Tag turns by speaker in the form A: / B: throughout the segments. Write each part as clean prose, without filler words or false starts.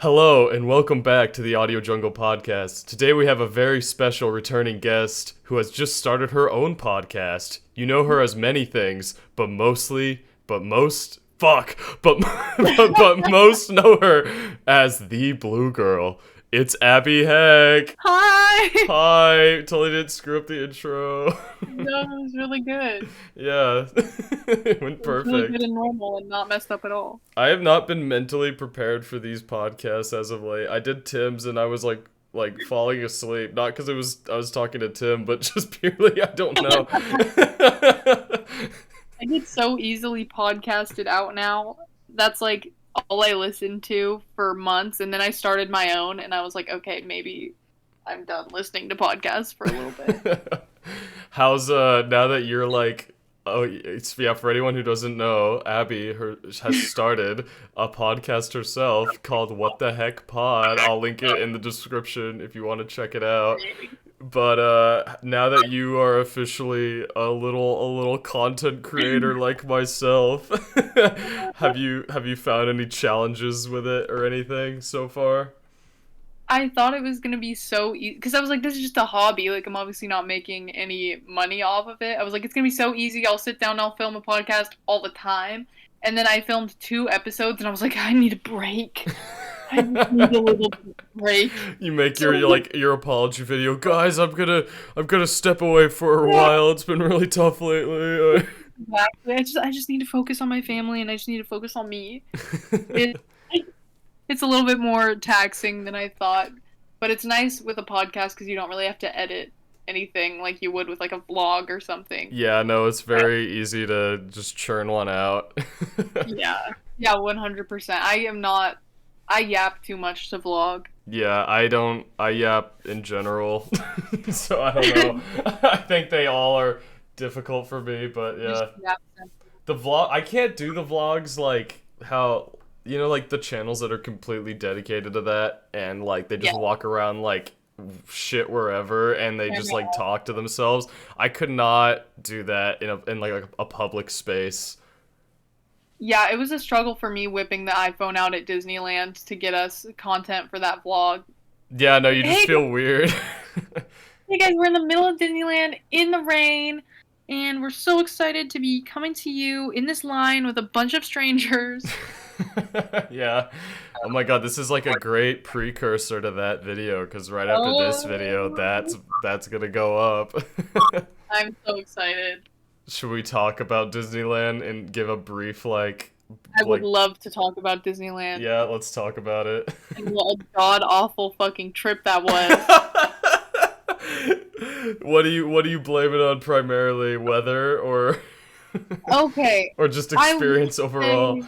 A: Hello, and welcome back to the Audio Jungle podcast. Today we have a very special returning guest who has just started her own podcast. You know her as many things, but most know her as the Blue Girl. It's Abby Heck.
B: Hi!
A: Hi. Totally didn't screw up the intro.
B: No, it was really good.
A: Yeah. It went
B: It was really
A: perfect.
B: good and normal and not messed up at all.
A: I have not been mentally prepared for these podcasts as of late. I did Tim's and I was like falling asleep. Not because I was talking to Tim, but just purely I don't know.
B: I get so easily podcasted out now. That's like all I listened to for months, and then I started my own, and I was like, okay, maybe I'm done listening to podcasts for a little bit.
A: How's now that you're like yeah, for anyone who doesn't know, Abby has started a podcast herself called What the Heck Pod. I'll link it in the description if you want to check it out. But now that you are officially a little content creator like myself, have you found any challenges with it or anything so far?
B: I thought it was gonna be so easy because I was like, this is just a hobby. Like, I'm obviously not making any money off of it. I was like, it's gonna be so easy. I'll sit down, I'll film a podcast all the time. And then I filmed 2 episodes, and I was like, I need a break. I just need a little break.
A: You make your apology video, guys. I'm gonna step away for a while. It's been really tough lately.
B: Exactly. I just need to focus on my family, and I just need to focus on me. It, it's a little bit more taxing than I thought, but it's nice with a podcast because you don't really have to edit anything like you would with like a vlog or something.
A: Yeah, no, it's very easy to just churn one out.
B: Yeah, 100%. I yap too much to vlog.
A: Yeah, I yap in general, so I don't know. I think they all are difficult for me, but yeah.
B: Just yap.
A: The vlog, I can't do the vlogs like how, like the channels that are completely dedicated to that and like they just walk around like shit wherever and they just like talk to themselves. I could not do that in like a public space.
B: Yeah, it was a struggle for me whipping the iPhone out at Disneyland to get us content for that vlog.
A: Yeah, no, you just
B: Hey,
A: feel weird.
B: hey guys, we're in the middle of Disneyland in the rain, and we're so excited to be coming to you in this line with a bunch of strangers.
A: Yeah. Oh my god, this is like a great precursor to that video because right after this video, that's gonna go up.
B: I'm so excited.
A: Should we talk about Disneyland and give a brief
B: I would love to talk about Disneyland.
A: Yeah, let's talk about it.
B: And what a god-awful fucking trip that was.
A: What do you blame it on primarily? Weather or
B: Okay.
A: or just experience overall?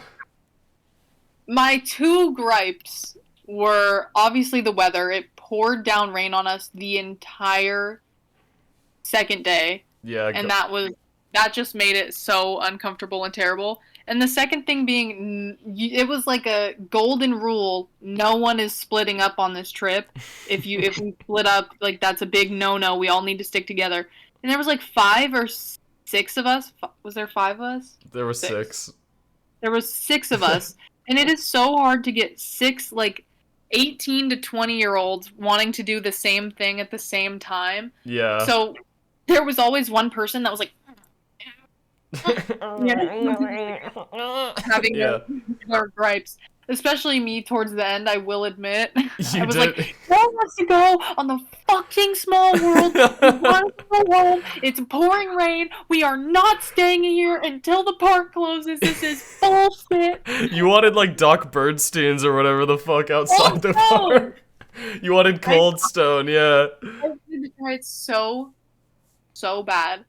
B: My two gripes were obviously the weather. It poured down rain on us the entire second day.
A: Yeah,
B: And that just made it so uncomfortable and terrible. And the second thing being, it was like a golden rule: no one is splitting up on this trip. If we split up, like that's a big no-no. We all need to stick together. And there was like 5 or 6 of us. Was there 5 of us?
A: There were 6.
B: There was 6 of us, and it is so hard to get 6 like 18 to 20-year-olds wanting to do the same thing at the same time.
A: Yeah.
B: So there was always one person that was like having their gripes, especially me towards the end. I will admit, I was like, "No one wants to go on the fucking Small World. We want to go home. It's pouring rain. We are not staying here until the park closes. This is bullshit."
A: You wanted like Doc Bernstein's or whatever the fuck outside the park. You wanted Cold Stone, yeah.
B: I wanted to try it so bad.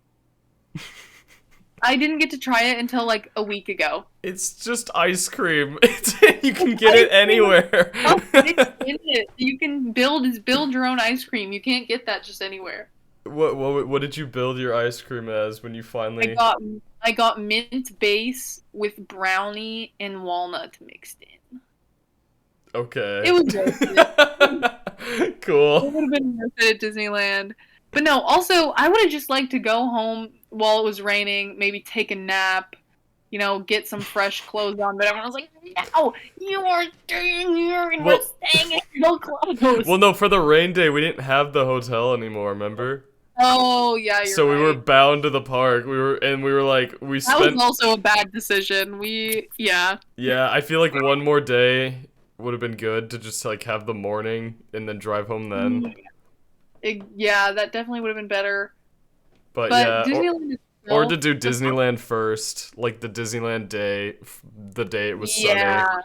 B: I didn't get to try it until like a week ago.
A: It's just ice cream. You can get it anywhere.
B: Oh, it's in it. You can build your own ice cream. You can't get that just anywhere.
A: What did you build your ice cream as when you finally?
B: I got mint base with brownie and walnut mixed in.
A: Okay.
B: It was worth it.
A: Cool.
B: It would have been worth it at Disneyland. But no, also, I would have just liked to go home while it was raining, maybe take a nap, get some fresh clothes on. But everyone was like, no, you are staying here and
A: Well-
B: we're staying in your clothes.
A: Well, no, for the rain day, we didn't have the hotel anymore, remember?
B: Oh, yeah, you're
A: So we were
B: right.
A: bound to the park. We were like, we
B: That was
A: spent.
B: also a bad decision. Yeah.
A: Yeah, I feel like one more day would have been good to just like have the morning and then drive home then.
B: Yeah, that definitely would have been better.
A: But
B: But
A: yeah,
B: Disneyland is
A: or
B: still
A: to do
B: the
A: Disneyland first, like the Disneyland day, the day it was sunny.
B: Yeah.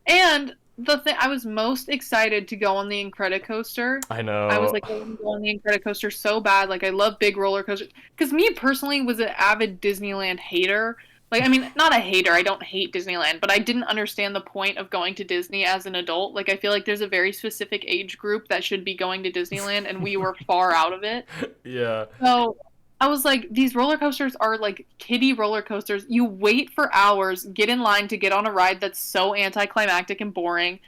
B: And the thing, I was most excited to go on the Incredicoaster.
A: I know.
B: I was like, I want to go on the Incredicoaster so bad. Like, I love big roller coasters. Because me personally was an avid Disneyland hater. Like, I mean, not a hater. I don't hate Disneyland, but I didn't understand the point of going to Disney as an adult. Like, I feel like there's a very specific age group that should be going to Disneyland, and we were far out of it.
A: Yeah.
B: So I was like, these roller coasters are like kiddie roller coasters. You wait for hours, get in line to get on a ride that's so anticlimactic and boring.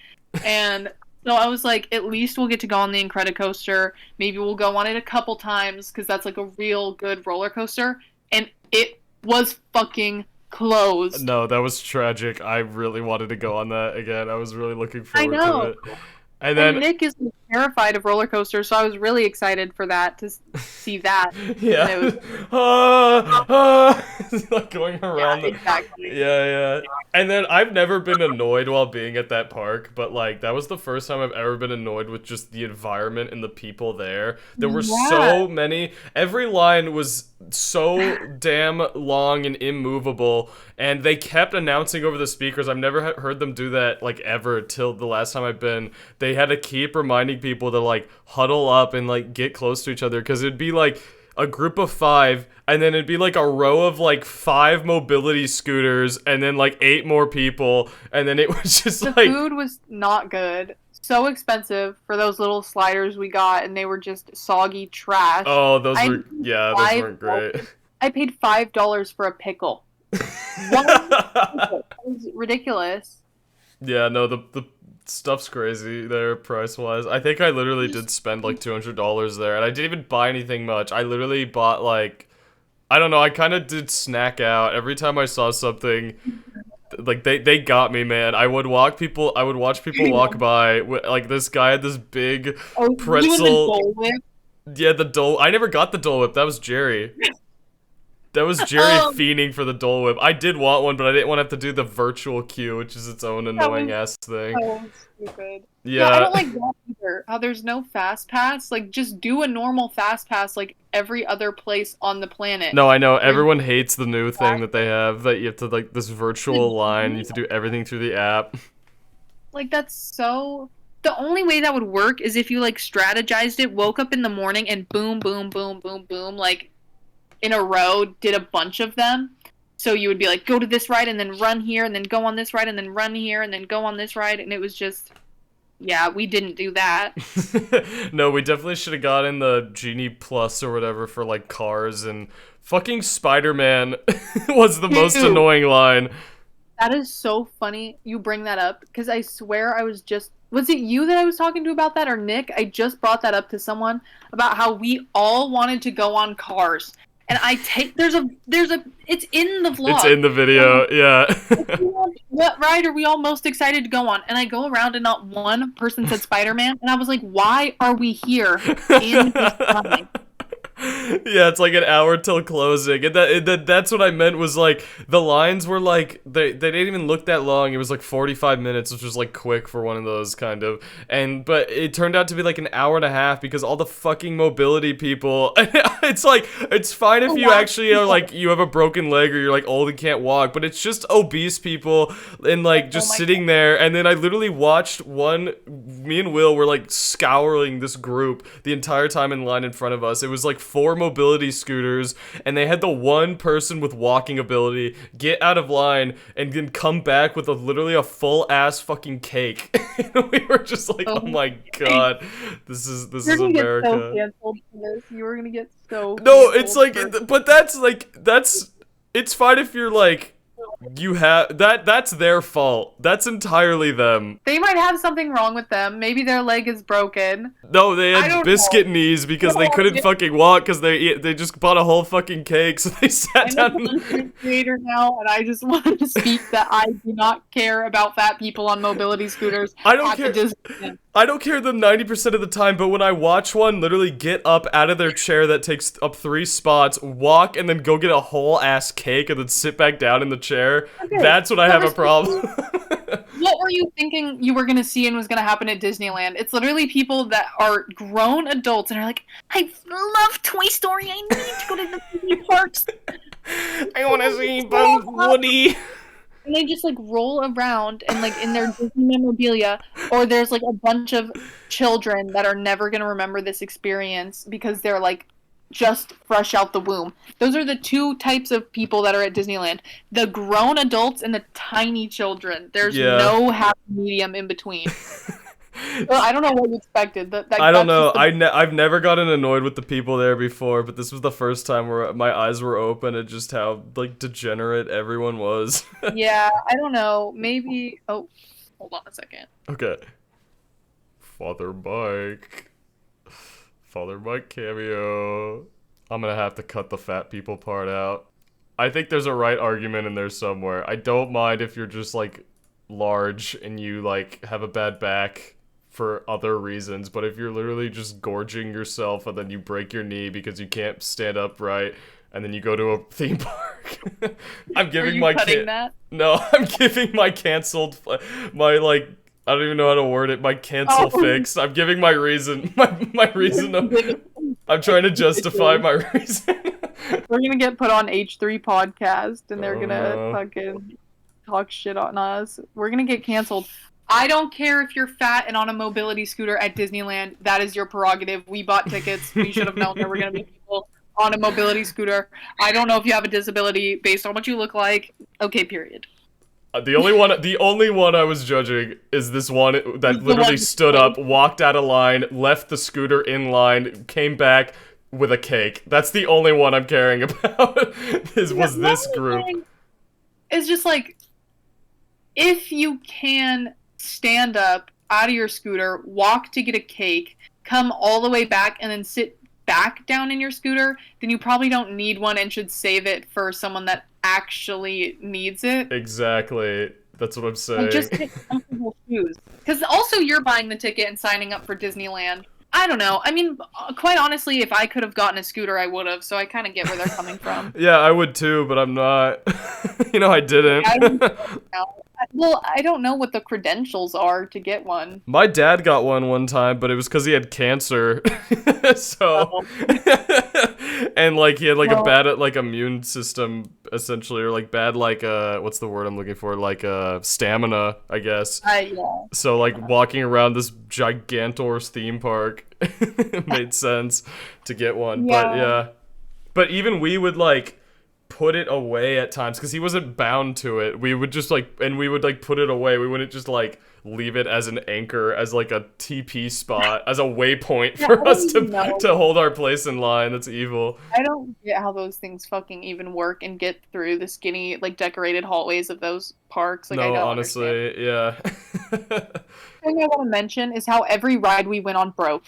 B: And so I was like, at least we'll get to go on the Incredicoaster. Maybe we'll go on it a couple times because that's like a real good roller coaster. And it was fucking closed.
A: No, that was tragic. I really wanted to go on that again. I was really looking
B: I
A: forward
B: know.
A: to it. And
B: And
A: then
B: Nick is terrified of roller coasters, so I was really excited for that, to see that.
A: yeah,
B: And it was,
A: It's like going around.
B: yeah, exactly.
A: Yeah. And then I've never been annoyed while being at that park, but like that was the first time I've ever been annoyed with just the environment and the people there. There were so many. Every line was so damn long and immovable, and they kept announcing over the speakers. I've never heard them do that like ever till the last time I've been. They had to keep reminding people to like huddle up and like get close to each other because it'd be like a group of 5, and then it'd be like a row of like 5 mobility scooters, and then like 8 more people, and then it was just
B: The
A: like
B: food was not good. So expensive for those little sliders we got, and they were just soggy trash.
A: oh those
B: I
A: were
B: paid
A: yeah those weren't great.
B: I paid $5 for a pickle. One pickle. That was ridiculous.
A: Yeah, no, the stuff's crazy there price wise. I think I literally did spend like $200 there, and I didn't even buy anything much. I literally bought like, I don't know, I kind of did snack out every time I saw something. Like they got me, man. I would watch people walk by. Like this guy had this big
B: Oh, you and the
A: pretzel.
B: Dole Whip?
A: Yeah, the Dole. I never got the Dole Whip. That was Jerry. That was Jerry fiending for the Dole Whip. I did want one, but I didn't want to have to do the virtual queue, which is its own annoying ass thing.
B: Oh, stupid.
A: Yeah.
B: I don't like that either. How there's no fast pass. Like, just do a normal fast pass like every other place on the planet.
A: No, I know. Everyone hates the new thing that they have, that you have to, like, this virtual line. You have to do everything through the app.
B: Like, that's so... The only way that would work is if you, like, strategized it, woke up in the morning, and boom, boom, boom, boom, boom, like, in a row, did a bunch of them. So you would be like, go to this ride, and then run here, and then go on this ride, and then run here, and then go on this ride, and it was just... Yeah, we didn't do that.
A: No, we definitely should have gotten the Genie Plus or whatever for, like, cars, and fucking Spider-Man was the most annoying line.
B: That is so funny you bring that up, because I swear I was just... Was it you that I was talking to about that, or Nick? I just brought that up to someone about how we all wanted to go on Cars. And there's a, it's in the vlog.
A: It's in the video, yeah.
B: What ride are we all most excited to go on? And I go around and not one person said Spider-Man. And I was like, why are we here in this time?
A: Yeah, it's like an hour till closing, and that's what I meant was like the lines were like they didn't even look that long. It was like 45 minutes, which was like quick for one of those kind of, but it turned out to be like an hour and a half because all the fucking mobility people. It's like it's fine if you actually are like you have a broken leg or you're like old and can't walk, but it's just obese people and like just sitting there. And then I literally watched me and Will were like scouring this group the entire time in line in front of us. It was like 4 mobility scooters, and they had the one person with walking ability get out of line and then come back with literally a full ass fucking cake. And we were just like, oh my god, this is America.
B: Get so canceled for this. You were gonna get so
A: no, it's like, but that's it's fine if you're like You have that's their fault. That's entirely them.
B: They might have something wrong with them. Maybe their leg is broken.
A: No, they
B: I
A: had
B: don't
A: biscuit
B: know.
A: knees because they couldn't fucking walk because they just bought a whole fucking cake, so they sat
B: I'm
A: down.
B: a content creator now, and I just want to speak that I do not care about fat people on mobility scooters.
A: I don't
B: at the
A: care.
B: Disneyland.
A: I don't care the 90% of the time, but when I watch one literally get up out of their chair that takes up 3 spots, walk, and then go get a whole ass cake and then sit back down in the chair,
B: Okay,
A: that's when I have a problem.
B: What were you thinking you were going to see and was going to happen at Disneyland? It's literally people that are grown adults and are like, I love Toy Story. I need to go to the Disney parks.
A: I want to see Woody.
B: And they just like roll around and like in their Disney memorabilia, or there's like a bunch of children that are never going to remember this experience because they're like just fresh out the womb. Those are the 2 types of people that are at Disneyland. The grown adults and the tiny children. There's no happy medium in between. Well, I don't know what you expected.
A: I don't know. I've never gotten annoyed with the people there before, but this was the first time where my eyes were open at just how like degenerate everyone was.
B: Yeah, I don't know. Maybe. Oh, hold on a second.
A: Okay. Father Mike cameo. I'm gonna have to cut the fat people part out. I think there's a right argument in there somewhere. I don't mind if you're just like large and you like have a bad back for other reasons, but if you're literally just gorging yourself and then you break your knee because you can't stand upright and then you go to a theme park, I'm giving my
B: that?
A: No, I'm giving my canceled my like I don't even know how to word it. My cancel fix. I'm giving my reason. My reason. I'm trying to justify my reason.
B: We're gonna get put on H3 podcast, and they're gonna fucking talk shit on us. We're gonna get canceled. I don't care if you're fat and on a mobility scooter at Disneyland. That is your prerogative. We bought tickets. We should have known there were gonna be people on a mobility scooter. I don't know if you have a disability based on what you look like. Okay, period.
A: The only one I was judging is this one that literally stood up, walked out of line, left the scooter in line, came back with a cake. That's the only one I'm caring about. Was this group?
B: It's just like, if you can stand up out of your scooter, walk to get a cake, come all the way back, and then sit back down in your scooter, then you probably don't need one and should save it for someone that actually needs it.
A: Exactly. That's what I'm saying.
B: Like, just get comfortable shoes. Because also you're buying the ticket and signing up for Disneyland. I don't know. I mean, quite honestly, if I could have gotten a scooter, I would have. So I kind of get where they're coming from.
A: Yeah, I would too, but I'm not. I didn't.
B: Well, I don't know what the credentials are to get one.
A: My dad got one time, but it was because he had cancer. So, and like he had like a bad like immune system essentially, or like bad like what's the word I'm looking for? Like stamina, I guess.
B: Yeah.
A: So like walking around this gigantor's theme park made sense to get one.
B: Yeah.
A: But yeah, but even we would like put it away at times because he wasn't bound to it. We would just like, and we would like put it away. We wouldn't just like leave it as an anchor, as like a TP spot, as a waypoint for us to hold our place in line. That's evil.
B: I don't get how those things fucking even work and get through the skinny, like decorated hallways of those parks. Like,
A: no,
B: I don't
A: honestly,
B: understand.
A: yeah.
B: The thing I want to mention is how every ride we went on broke.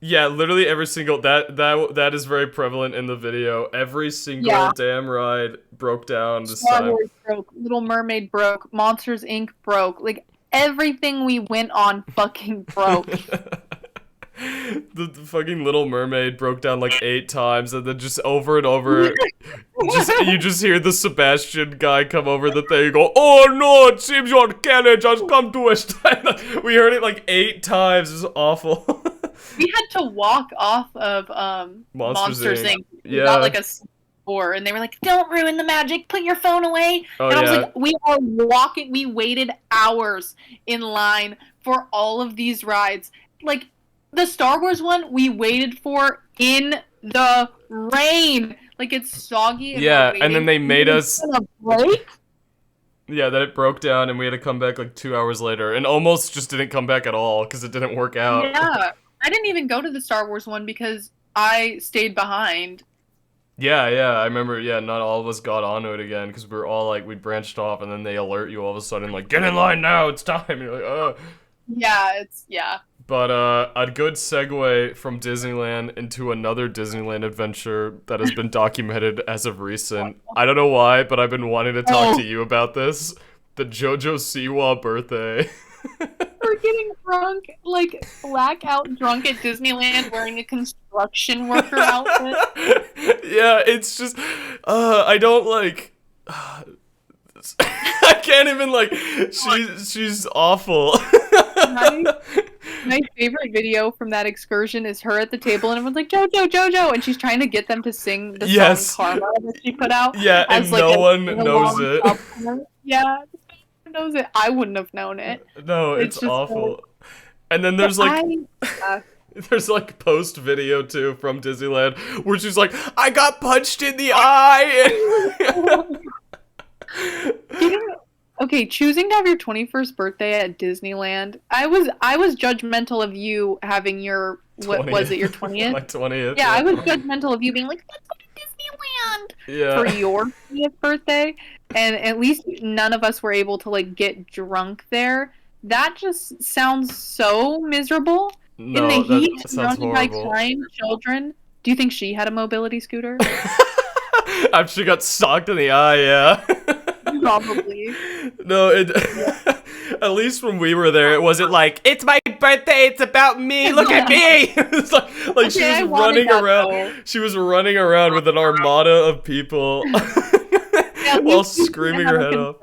A: Yeah, literally every single that is very prevalent in the video. Every single damn ride broke down this time.
B: Star Wars broke, Little Mermaid broke, Monsters Inc. broke. Like everything we went on fucking broke.
A: The fucking Little Mermaid broke down like 8 times, and then just over and over, you just hear the Sebastian guy come over the thing and go, "Oh no, it seems your carriage has come to a stand." We heard it like 8 times. It was awful.
B: We had to walk off of Monsters Inc. We got like a score, and they were like, "Don't ruin the magic. Put your phone away." And I was like, "We are walking. We waited hours in line for all of these rides. Like the Star Wars one, we waited for in the rain. Like it's soggy.
A: And then they made us
B: break."
A: Yeah, that it broke down, and we had to come back like 2 hours later, and almost just didn't come back at all because it didn't work out.
B: Yeah. I didn't even go to the Star Wars one because I stayed behind.
A: Yeah, I remember. Yeah, not all of us got onto it again because we were all like we branched off, and then they alert you all of a sudden like get in line now, it's time. And you're like, oh.
B: Yeah.
A: But a good segue from Disneyland into another Disneyland adventure that has been documented as of recent. I don't know why, but I've been wanting to talk to you about this. The Jojo Siwa birthday.
B: We're getting drunk, like blackout drunk at Disneyland wearing a construction worker outfit.
A: Yeah, it's just I don't like I can't even like she's awful.
B: My favorite video from that excursion is her at the table and everyone's like Jojo, Jojo, and she's trying to get them to sing the song Karma that she put out.
A: Yeah, and like no one knows it.
B: Yeah, no one knows it. I wouldn't have known it.
A: No, it's awful. And then there's like there's like post video too from Disneyland where she's like, I got punched in the eye.
B: Okay, choosing to have your 21st birthday at Disneyland. I was judgmental of you having your
A: 20th.
B: What was it, your 20th?
A: My 20th.
B: Yeah, I was judgmental of you being like, let's go to Disneyland for your 20th birthday. And at least none of us were able to like get drunk there. That just sounds so miserable.
A: No,
B: in the heat,
A: surrounded
B: by kind children. Do you think she had a mobility scooter?
A: After she got socked in the eye, yeah.
B: Probably.
A: No, at least when we were there, it wasn't like, it's my birthday, it's about me, look at me! It's like okay, she was running around. Though. She was running around with an armada of people while screaming her head off.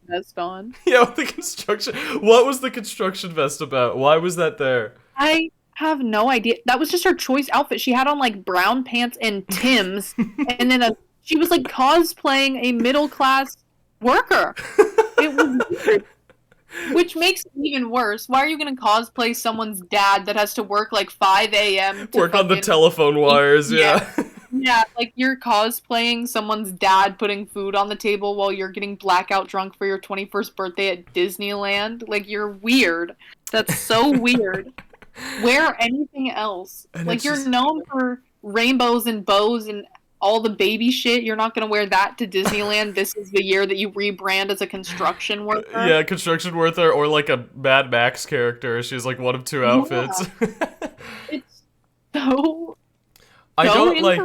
B: Vest on.
A: Yeah, with the construction. What was the construction vest about? Why was that there?
B: I have no idea. That was just her choice outfit. She had on like brown pants and Timbs, and then she was like cosplaying a middle class worker. It was weird. Which makes it even worse. Why are you gonna cosplay someone's dad that has to work like 5 a.m. to
A: work on the telephone wires? Yeah.
B: Yeah, like you're cosplaying someone's dad putting food on the table while you're getting blackout drunk for your 21st birthday at Disneyland. Like, you're weird. That's so weird. Wear anything else. And like, you're known for rainbows and bows and all the baby shit. You're not going to wear that to Disneyland. This is the year that you rebrand as a construction worker.
A: Yeah, construction worker or like a Mad Max character. She's like one of two outfits.
B: Yeah. It's so...
A: I don't like.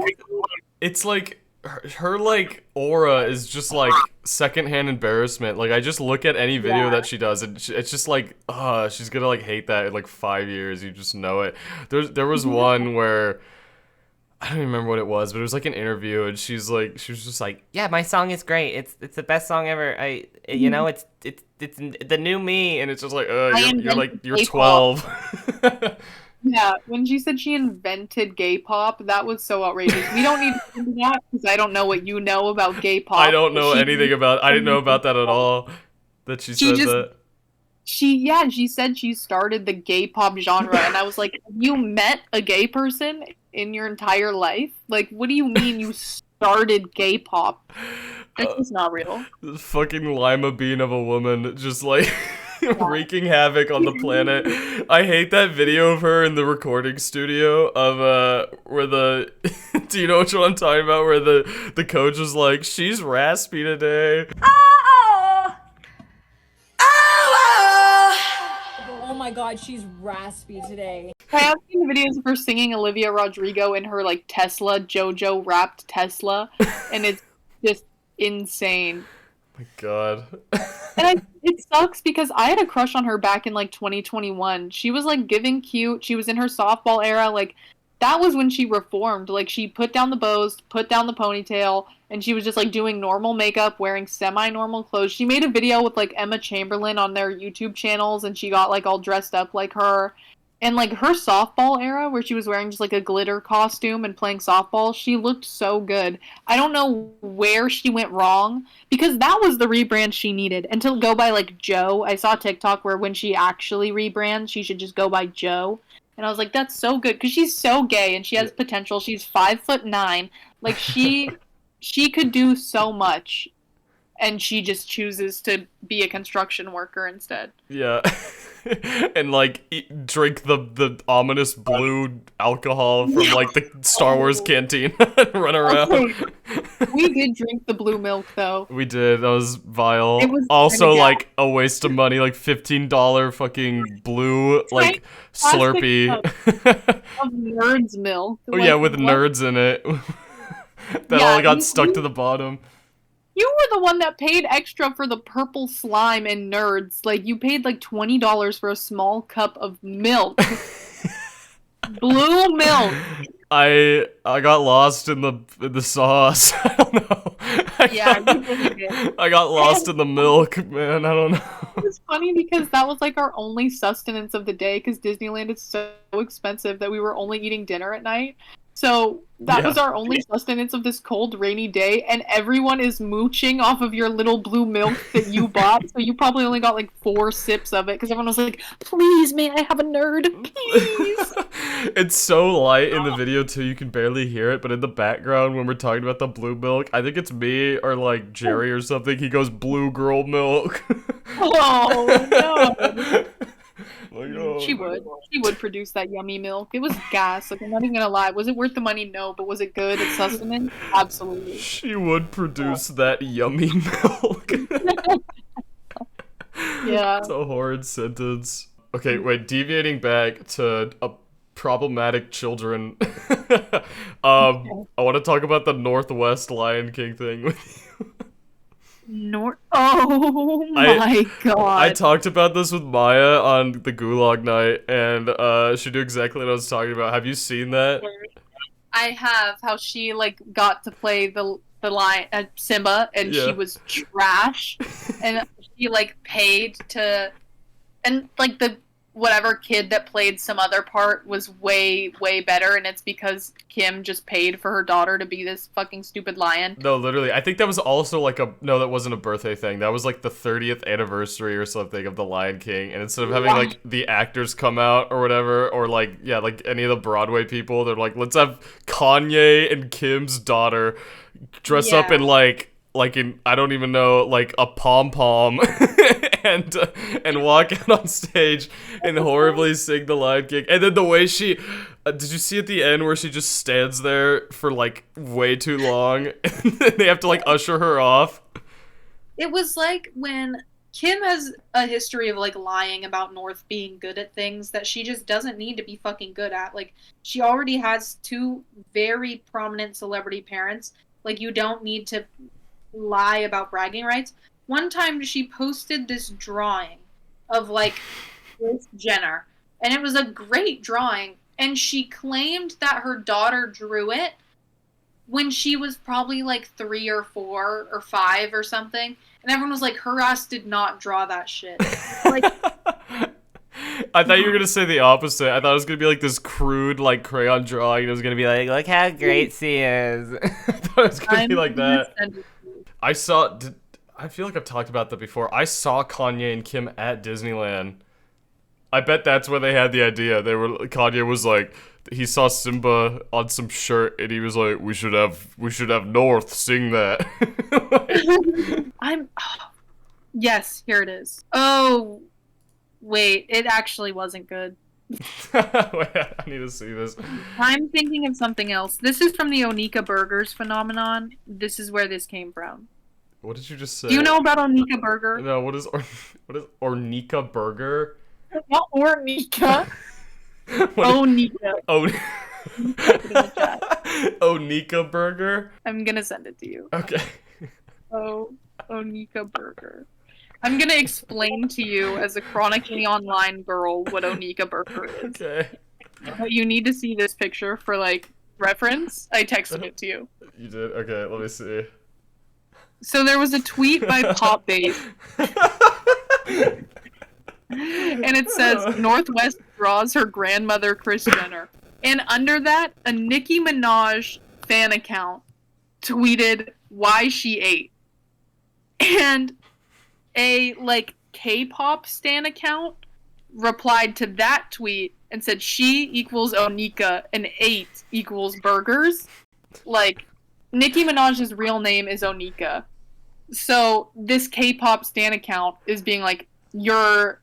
A: It's like her like aura is just like secondhand embarrassment. Like I just look at any video that she does, and it's just like, she's gonna like hate that in like 5 years. You just know it. There was one where I don't even remember what it was, but it was like an interview, and she was just like, yeah, my song is great. It's the best song ever. You know, it's the new me, and it's just like, you're 12.
B: Yeah, when she said she invented gay pop, that was so outrageous. We don't need to get into that because I don't know what you know about gay pop.
A: I don't know anything about. I didn't know about that at all. That she said that.
B: She said she started the gay pop genre, and I was like, have you met a gay person in your entire life? Like, what do you mean you started gay pop? That's just not real.
A: This fucking lima bean of a woman, just like. Wreaking havoc on the planet. I hate that video of her in the recording studio of where the do you know what I'm talking about? Where the coach was like, she's raspy today.
C: Oh my god, she's raspy today.
B: I have seen the videos of her singing Olivia Rodrigo in her like Tesla, JoJo wrapped Tesla, and it's just insane.
A: My god.
B: And it sucks because I had a crush on her back in like 2021. She was like giving cute. She was in her softball era. Like that was when she reformed. Like she put down the bows, put down the ponytail, and she was just like doing normal makeup, wearing semi-normal clothes. She made a video with like Emma Chamberlain on their YouTube channels, and she got like all dressed up like her. And like her softball era where she was wearing just like a glitter costume and playing softball, she looked so good. I don't know where she went wrong because that was the rebrand she needed. And to go by like Joe, I saw TikTok where when she actually rebrands, she should just go by Joe. And I was like, that's so good because she's so gay and she has potential. She's 5'9". Like she could do so much. and she just chooses to be a construction worker instead.
A: Yeah. And like drink the ominous blue alcohol from like the Star Wars canteen and run around.
B: Okay. We did drink the blue milk though.
A: We did. That was vile.
B: It was
A: Also
B: kinda
A: like a waste of money, like $15 fucking blue like Slurpee.
B: Of Nerds milk.
A: Oh yeah, with nerds in it. That all got stuck to the bottom.
B: You were the one that paid extra for the purple slime and Nerds. Like, you paid like $20 for a small cup of milk. Blue milk.
A: I got lost in the sauce. I don't know.
B: You really did.
A: I got lost in the milk, man. I don't know.
B: It's funny because that was like our only sustenance of the day because Disneyland is so expensive that we were only eating dinner at night. So that was our only sustenance of this cold, rainy day, and everyone is mooching off of your little blue milk that you bought, so you probably only got like 4 sips of it, because everyone was like, please, may I have a nerd, please?
A: It's so light in the video, too, you can barely hear it, but in the background, when we're talking about the blue milk, I think it's me or, like, Jerry or something, he goes, blue girl milk.
B: Oh, no.
A: Like, oh,
B: She would produce that yummy milk. It was gas. Like, I'm not even gonna lie. Was it worth the money? No. But was it good at sustenance? Absolutely.
A: She would produce that yummy milk.
B: Yeah.
A: It's a horrid sentence. Okay, wait, deviating back to problematic children. I want to talk about the Northwest Lion King thing with you.
B: Oh my god.
A: I talked about this with Maya on the Gulag night, and she knew exactly what I was talking about. Have you seen that?
B: I have. How she like got to play the lion Simba, and she was trash, and she like paid to, and like the whatever kid that played some other part was way better, and it's because Kim just paid for her daughter to be this fucking stupid lion.
A: No, literally. I think that was also like no, that wasn't a birthday thing. That was like the 30th anniversary or something of The Lion King, and instead of having like the actors come out or whatever, or like like any of the Broadway people, they're like, let's have Kanye and Kim's daughter dress up in like in, I don't even know, like a pom-pom and walk out on stage and horribly sing The Lion King. And then the way she did you see at the end where she just stands there for like way too long and they have to like usher her off?
B: It was like when Kim has a history of like lying about North being good at things that she just doesn't need to be fucking good at. Like, she already has 2 very prominent celebrity parents. Like, you don't need to lie about bragging rights. One time she posted this drawing of like Kris Jenner, and it was a great drawing, and she claimed that her daughter drew it when she was probably like 3 or 4 or 5 or something, and everyone was like, her ass did not draw that shit. Like,
A: I thought you were gonna say the opposite. I thought it was gonna be like this crude like crayon drawing. It was gonna be like, look how great she is. I thought it was gonna be like that. I feel like I've talked about that before. I saw Kanye and Kim at Disneyland. I bet that's where they had the idea. Kanye was like, he saw Simba on some shirt and he was like, we should have North sing that.
B: Yes, here it is. Oh, wait, it actually wasn't good.
A: Wait, I need to see this.
B: I'm thinking of something else. This is from the Onika Burgers phenomenon. This is where this came from.
A: What did you just say?
B: Do you know about Onika Burger?
A: No, what is Onika Burger?
B: Not Ornika. Onika.
A: Onika Burger?
B: I'm gonna send it to you.
A: Okay.
B: Onika Burger. I'm gonna explain to you as a chronically online girl what Onika Burger is.
A: Okay.
B: But you need to see this picture for like reference. I texted it to you.
A: You did? Okay, let me see.
B: So there was a tweet by Pop Babe. And it says, Northwest draws her grandmother Kris Jenner. And under that, a Nicki Minaj fan account tweeted why she ate. And a like K-pop stan account replied to that tweet and said she equals Onika and 8 equals burgers. Like, Nicki Minaj's real name is Onika. So this K-pop stan account is being like, your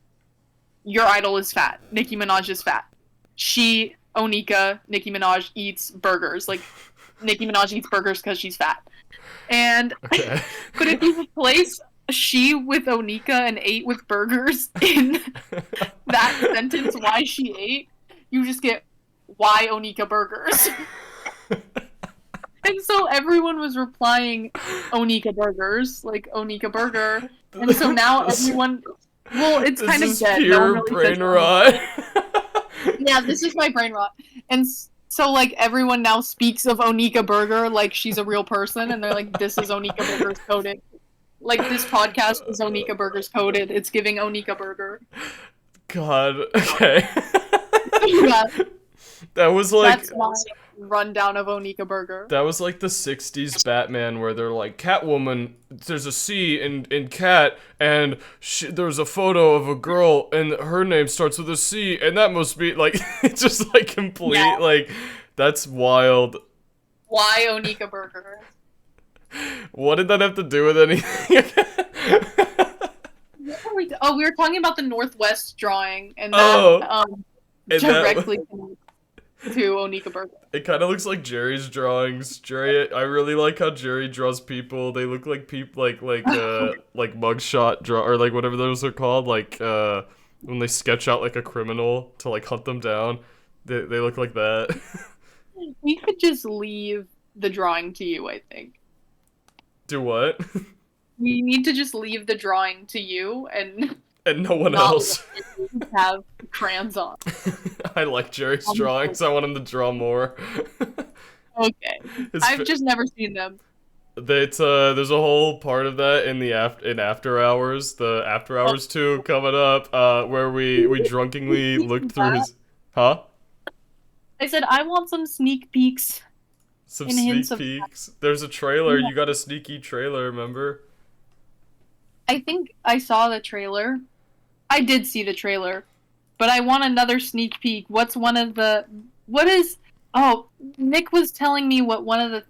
B: idol is fat. Nicki Minaj is fat. She, Onika, Nicki Minaj eats burgers. Like, Nicki Minaj eats burgers because she's fat. And
A: Okay.
B: but if you replace she with Onika and ate with burgers in that sentence, why she ate, you just get why Onika burgers. And so everyone was replying Onika burgers, like Onika burger. And so now everyone, well, it's kind of dead.
A: Pure
B: No one really
A: brain
B: says
A: rot.
B: yeah, this is my brain rot. And so, like, everyone now speaks of Onika Burger like she's a real person, and they're like, this is Onika Burger's coded. Like, this podcast is Onika Burger's coded. It's giving Onika Burger.
A: God. Okay.
B: Yeah,
A: That was like.
B: that's my rundown of Onika Burger.
A: That was like the 60s Batman where they're like, Catwoman, there's a C in cat, and there's a photo of a girl, and her name starts with a C, and that must be, like, it's just, like, complete,
B: Yeah.
A: like, that's wild.
B: Why Onika Burger?
A: What did that have to do with anything?
B: Oh, we were talking about the Northwest drawing, and that
A: And
B: directly connects to Onika Burger.
A: It kind of looks like Jerry's drawings. Jerry, I really like how Jerry draws people. They look like people, like mugshot draw, or like whatever those are called, like when they sketch out like a criminal to like hunt them down. They look like that.
B: We could just leave the drawing to you, I think.
A: Do what?
B: We need to just leave the drawing to you and
A: And no one
B: not
A: else.
B: have crayons on.
A: I like Jerry's drawings. I want him to draw more.
B: Okay. I've just never seen them.
A: There's a whole part of that in the After Hours, the After Hours 2 coming up, where we drunkenly looked through his, huh?
B: I said I want some sneak peeks.
A: Some
B: And hints
A: sneak
B: of-
A: peeks. There's a trailer.
B: Yeah.
A: You got a sneaky trailer, remember?
B: I think I saw the trailer. I did see the trailer, but I want another sneak peek. What is? Oh, Nick was telling me what one of the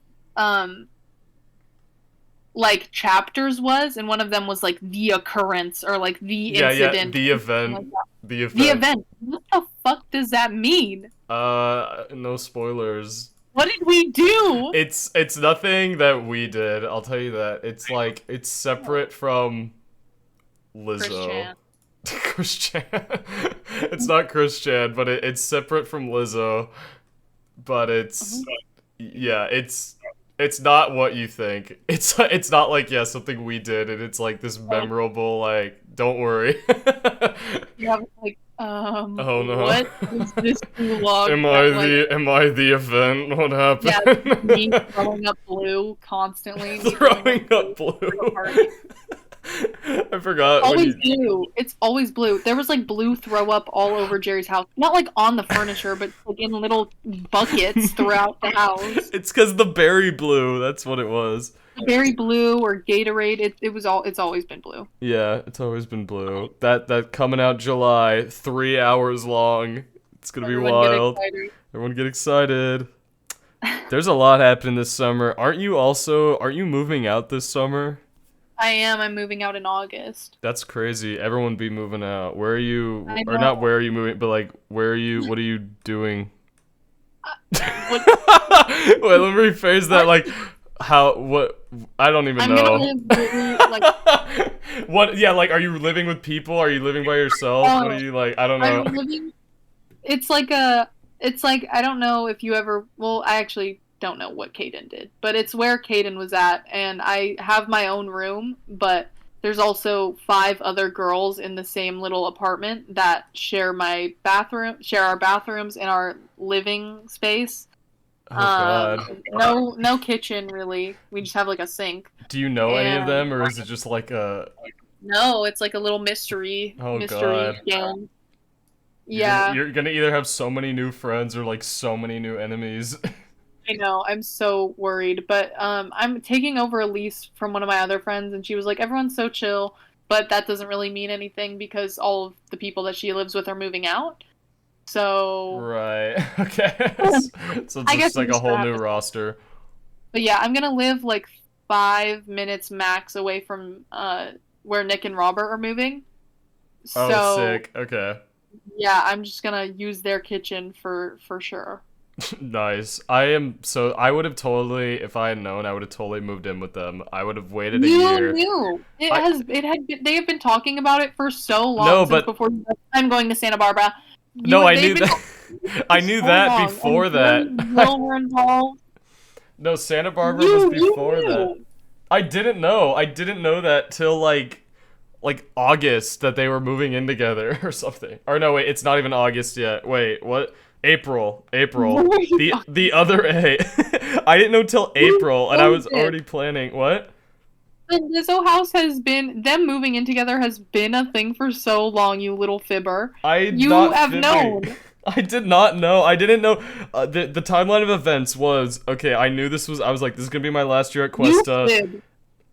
B: like chapters was, and one of them was like the occurrence or like the incident.
A: The event.
B: Like that.
A: The event.
B: The event. What the fuck does that mean?
A: No spoilers.
B: What did we do?
A: It's nothing that we did. I'll tell you that. It's like it's separate from Lizzo. Christian. It's not Christian, but it's separate from Lizzo. But it's yeah, it's not what you think. It's not like something we did, and it's like this memorable like. Don't worry.
B: Yeah, like
A: Oh no.
B: what is this vlog?
A: Am I the event? What happened?
B: Yeah, me throwing up blue constantly. me
A: Throwing up blue.
B: party.
A: I forgot.
B: Always blue. It's always blue. There was like blue throw up all over Jerry's house. Not like on the furniture, but like in little buckets throughout the house.
A: It's because the berry blue. That's what it was.
B: Berry blue or Gatorade. It's always been blue.
A: Yeah, it's always been blue. That coming out July, 3 hours long. It's gonna be wild. Everyone get excited. There's a lot happening this summer. Aren't you moving out this summer?
B: I am. I'm moving out in August.
A: That's crazy. Everyone be moving out. Where are you?
B: I
A: Or
B: know.
A: not where are you moving, but like where are you? What are you doing?
B: What-
A: Wait, let me rephrase that. Like, what? I don't even
B: I'm
A: know.
B: gonna live really, like
A: What? Yeah, like, are you living with people? Are you living by yourself? What are you like? I don't know.
B: I'm living. It's like I don't know if you ever. Well, I actually don't know what Caden did, but it's where Caden was at, and I have my own room, but there's also 5 other girls in the same little apartment that share our bathrooms and our living space.
A: Oh God.
B: No kitchen really. We just have like a sink.
A: Do you know any of
B: and-
A: them, or is it just like a?
B: No, it's like a little mystery.
A: Oh,
B: mystery
A: God.
B: game.
A: You're
B: Yeah.
A: gonna, you're gonna either have so many new friends or like so many new enemies.
B: I know, I'm so worried, but I'm taking over a lease from one of my other friends, and she was like, everyone's so chill, but that doesn't really mean anything because all of the people that she lives with are moving out. So,
A: Right. Okay. So it's
B: I guess
A: just like
B: I'm
A: a whole
B: just
A: new
B: gonna-
A: roster.
B: but yeah, I'm gonna live like 5 minutes max away from where Nick and Robert are moving.
A: Oh,
B: So
A: sick. Okay.
B: yeah, I'm just gonna use their kitchen for sure.
A: Nice. I would have totally, if I had known, I would have totally moved in with them. I would have waited a
B: You
A: year.
B: knew
A: I
B: they have been talking about it for so long
A: No,
B: since
A: but
B: before I'm going to Santa Barbara.
A: no, I
B: They've
A: knew
B: been
A: that.
B: talking about it
A: I
B: for
A: knew
B: so
A: that
B: long,
A: before
B: and
A: that.
B: Jerry and Will were involved.
A: No, Santa Barbara was
B: You
A: before that.
B: knew.
A: I didn't know. I didn't know that till like August that they were moving in together or something. Or no, wait, it's not even August yet. Wait, what? April. April. The other A. I didn't know till April, and I was already planning. What?
B: The Lizzo house has been them moving in together has been a thing for so long, you little fibber.
A: I'm
B: You
A: not
B: have
A: fibbing.
B: known.
A: I did not know. I didn't know. The timeline of events was okay. I knew this was. I was like, this is gonna be my last year at
B: You
A: Cuesta.
B: fib.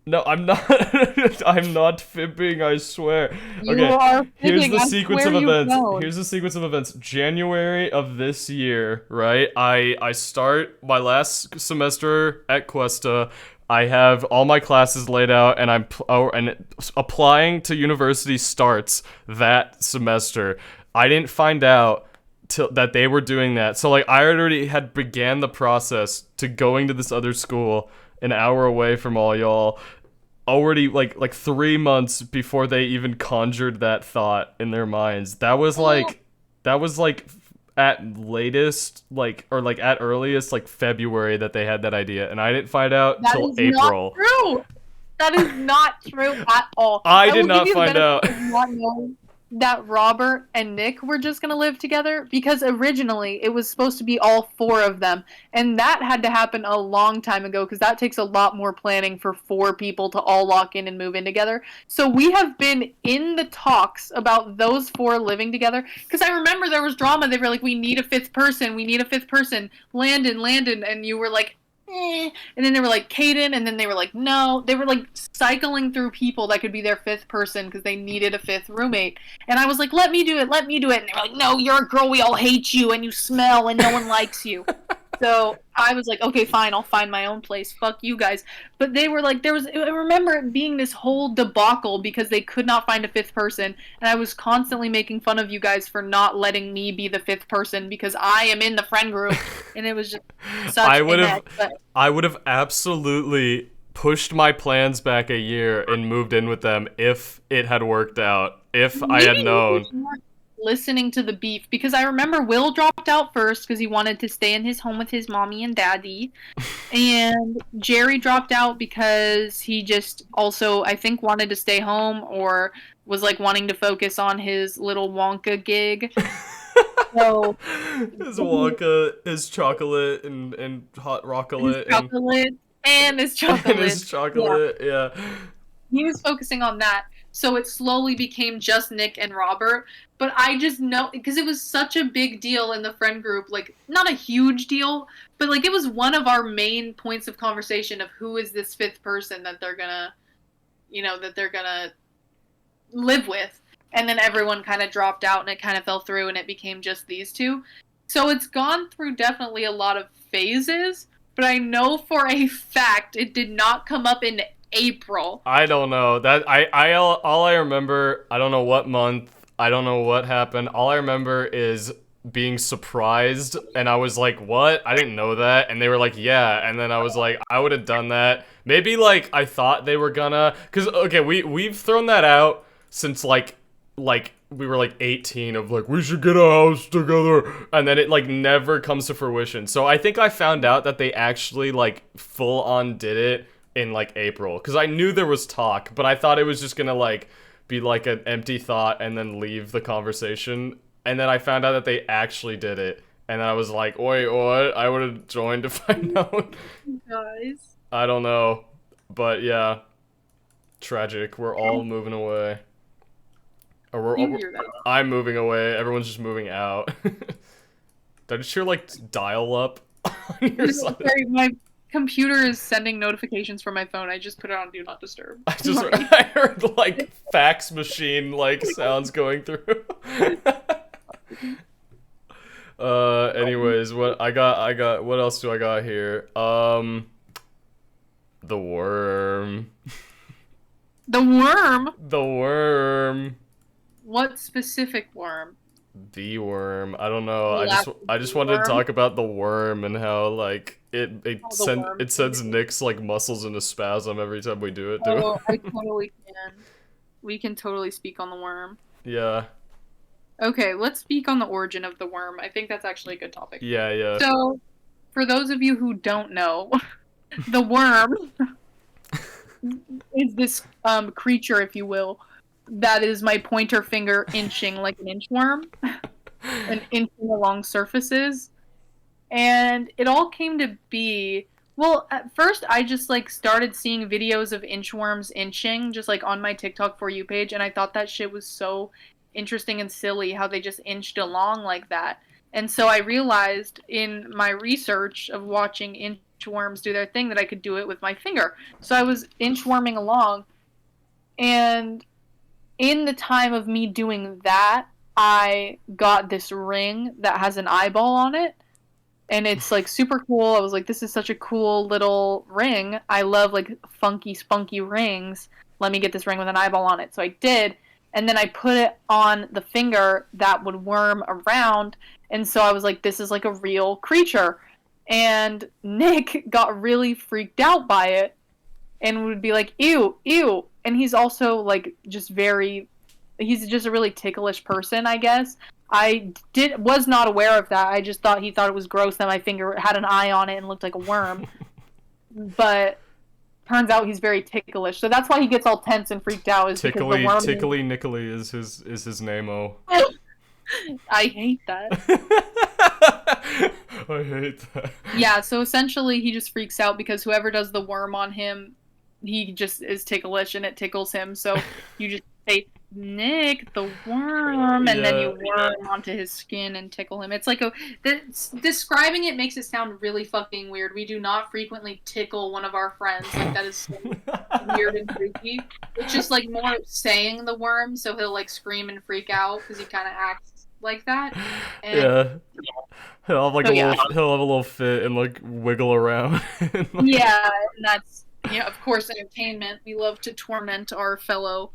A: No, I'm not. I'm not fibbing. I swear.
B: You
A: Okay,
B: are
A: here's
B: fibbing.
A: the
B: I
A: sequence
B: swear
A: of
B: you've
A: events.
B: known.
A: Here's the sequence of events. January of this year, right? I start my last semester at Cuesta. I have all my classes laid out, and applying to university starts that semester. I didn't find out till that they were doing that. So like I already had began the process to going to this other school an hour away from all y'all already like 3 months before they even conjured that thought in their minds. That was like at latest or like at earliest like February that they had that idea, and I didn't find out
B: That
A: till
B: is
A: April.
B: not true. That is not true at all.
A: I did
B: will
A: not
B: give you the
A: find out.
B: benefit of not knowing that Robert and Nick were just gonna live together because originally it was supposed to be all four of them, and that had to happen a long time ago because that takes a lot more planning for four people to all lock in and move in together. So we have been in the talks about those four living together because I remember there was drama. They were like, "We need a fifth person. We need a fifth person." Landon, and you were like, and then they were like Caden, and then they were like no. They were like cycling through people that could be their fifth person because they needed a fifth roommate. And I was like, let me do it. And they were like, no, you're a girl. We all hate you, and you smell, and no one likes you. So I was like, okay, fine, I'll find my own place. Fuck you guys. But they were like, I remember it being this whole debacle because they could not find a fifth person. And I was constantly making fun of you guys for not letting me be the fifth person because I am in the friend group. And it was just such
A: I would have absolutely pushed my plans back a year and moved in with them if it had worked out. If I had known.
B: Listening to the beef because I remember Will dropped out first because he wanted to stay in his home with his mommy and daddy, and Jerry dropped out because he just also I think wanted to stay home or was like wanting to focus on his little Wonka gig. So
A: his Wonka, his chocolate and hot rocklet
B: and his chocolate
A: and his chocolate, yeah.
B: He was focusing on that. So it slowly became just Nick and Robert. But I just know, because it was such a big deal in the friend group, like, not a huge deal, but, like, it was one of our main points of conversation of who is this fifth person that they're gonna, live with. And then everyone kind of dropped out and it kind of fell through and it became just these two. So it's gone through definitely a lot of phases, but I know for a fact it did not come up in April.
A: I don't know. All I remember, I don't know what month, I don't know what happened. All I remember is being surprised and I was like, "What? I didn't know that." And they were like, "Yeah." And then I was like, "I would have done that." Maybe like I thought they were gonna cuz okay, we've thrown that out since like we were like 18 of like we should get a house together, and then it like never comes to fruition. So I think I found out that they actually like full on did it in like April because I knew there was talk, but I thought it was just gonna like be like an empty thought and then leave the conversation, and then I found out that they actually did it, and then I was like, wait, what? I would have joined to find out.
B: Guys,
A: I don't know, but yeah, tragic. We're all moving away, or I'm moving away. Everyone's just moving out. Did I just hear like dial up on your side?
B: Sorry, my computer is sending notifications from my phone. I just put it on Do Not Disturb.
A: I heard like fax machine like sounds going through. Anyways, what else do I got here? The worm.
B: The worm?
A: The worm.
B: What specific worm?
A: The worm. I don't know.
B: The
A: I just wanted to
B: worm?
A: talk about the worm and how like
B: worm.
A: it sends Nick's like muscles into spasm every time we do it to him.
B: Oh, I totally can. We can totally speak on the worm.
A: Yeah.
B: Okay, let's speak on the origin of the worm. I think that's actually a good topic.
A: Yeah.
B: So, for those of you who don't know, the worm is this creature, if you will, that is my pointer finger inching like an inchworm and inching along surfaces. And it all came to be, well, at first I just like started seeing videos of inchworms inching just like on my TikTok For You page, and I thought that shit was so interesting and silly how they just inched along like that. And so I realized in my research of watching inchworms do their thing that I could do it with my finger. So I was inchworming along, and in the time of me doing that, I got this ring that has an eyeball on it. And it's like super cool. I was like, this is such a cool little ring. I love like funky, spunky rings. Let me get this ring with an eyeball on it. So I did. And then I put it on the finger that would worm around. And so I was like, this is like a real creature. And Nick got really freaked out by it and would be like, ew, ew. And he's also like he's just a really ticklish person, I guess. I was not aware of that. I just thought he thought it was gross that my finger had an eye on it and looked like a worm. But turns out he's very ticklish. So that's why he gets all tense and freaked out. Is because the worm
A: Tickly Nickly is his name-o.
B: I hate that.
A: I hate that.
B: Yeah, so essentially he just freaks out because whoever does the worm on him, he just is ticklish and it tickles him. So you just say, Nick, the worm, and then you worm onto his skin and tickle him. It's like describing it makes it sound really fucking weird. We do not frequently tickle one of our friends. Like, that is so weird and freaky. It's just like more saying the worm, so he'll like scream and freak out because he kind of acts like that. And,
A: yeah. He'll have like he'll have a little fit and like wiggle around. And, like...
B: Yeah, and that's of course entertainment. We love to torment our fellow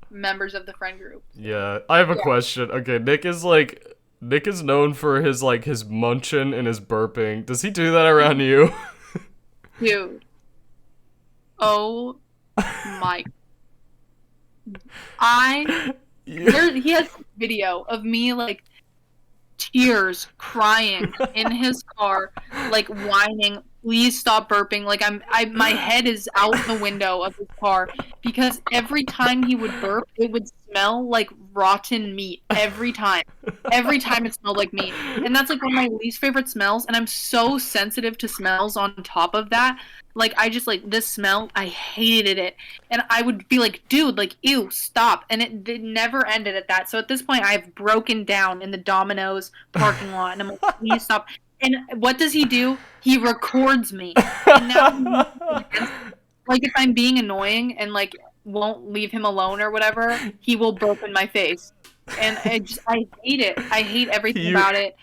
B: members of the friend group.
A: Yeah, I have a question. Okay, Nick is known for his munching and his burping. Does he do that around you?
B: Dude. Oh my. He has a video of me like tears crying in his car, like whining, please stop burping. Like my head is out the window of his car because every time he would burp, it would smell like rotten meat. Every time it smelled like meat. And that's like one of my least favorite smells. And I'm so sensitive to smells on top of that. Like, I just, like, this smell, I hated it. And I would be like, dude, like, ew, stop. And it never ended at that. So at this point, I've broken down in the Domino's parking lot. And I'm like, please stop. And what does he do? He records me. And now, like, if I'm being annoying and, like, won't leave him alone or whatever, he will burp in my face. And I hate it. I hate everything about it.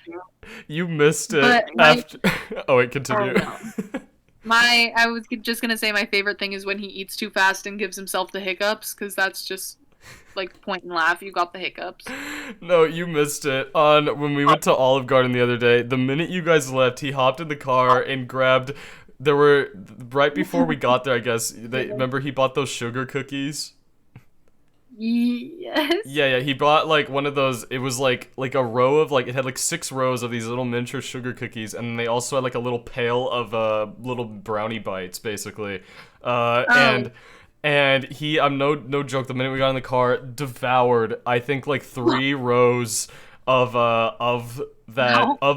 A: You missed it after... Oh, wait, continue.
B: Oh, no. I was just gonna say my favorite thing is when he eats too fast and gives himself the hiccups, because that's just like point and laugh. You got the hiccups.
A: No, you missed it. When we went to Olive Garden the other day, the minute you guys left, he hopped in the car and grabbed. There were right before we got there, I guess. Remember he bought those sugar cookies.
B: Yes.
A: Yeah. He bought like one of those. It was like a row of it had like 6 rows of these little Muncher sugar cookies, and they also had like a little pail of little brownie bites, basically. And he, I'm no joke. The minute we got in the car, devoured I think like 3 rows of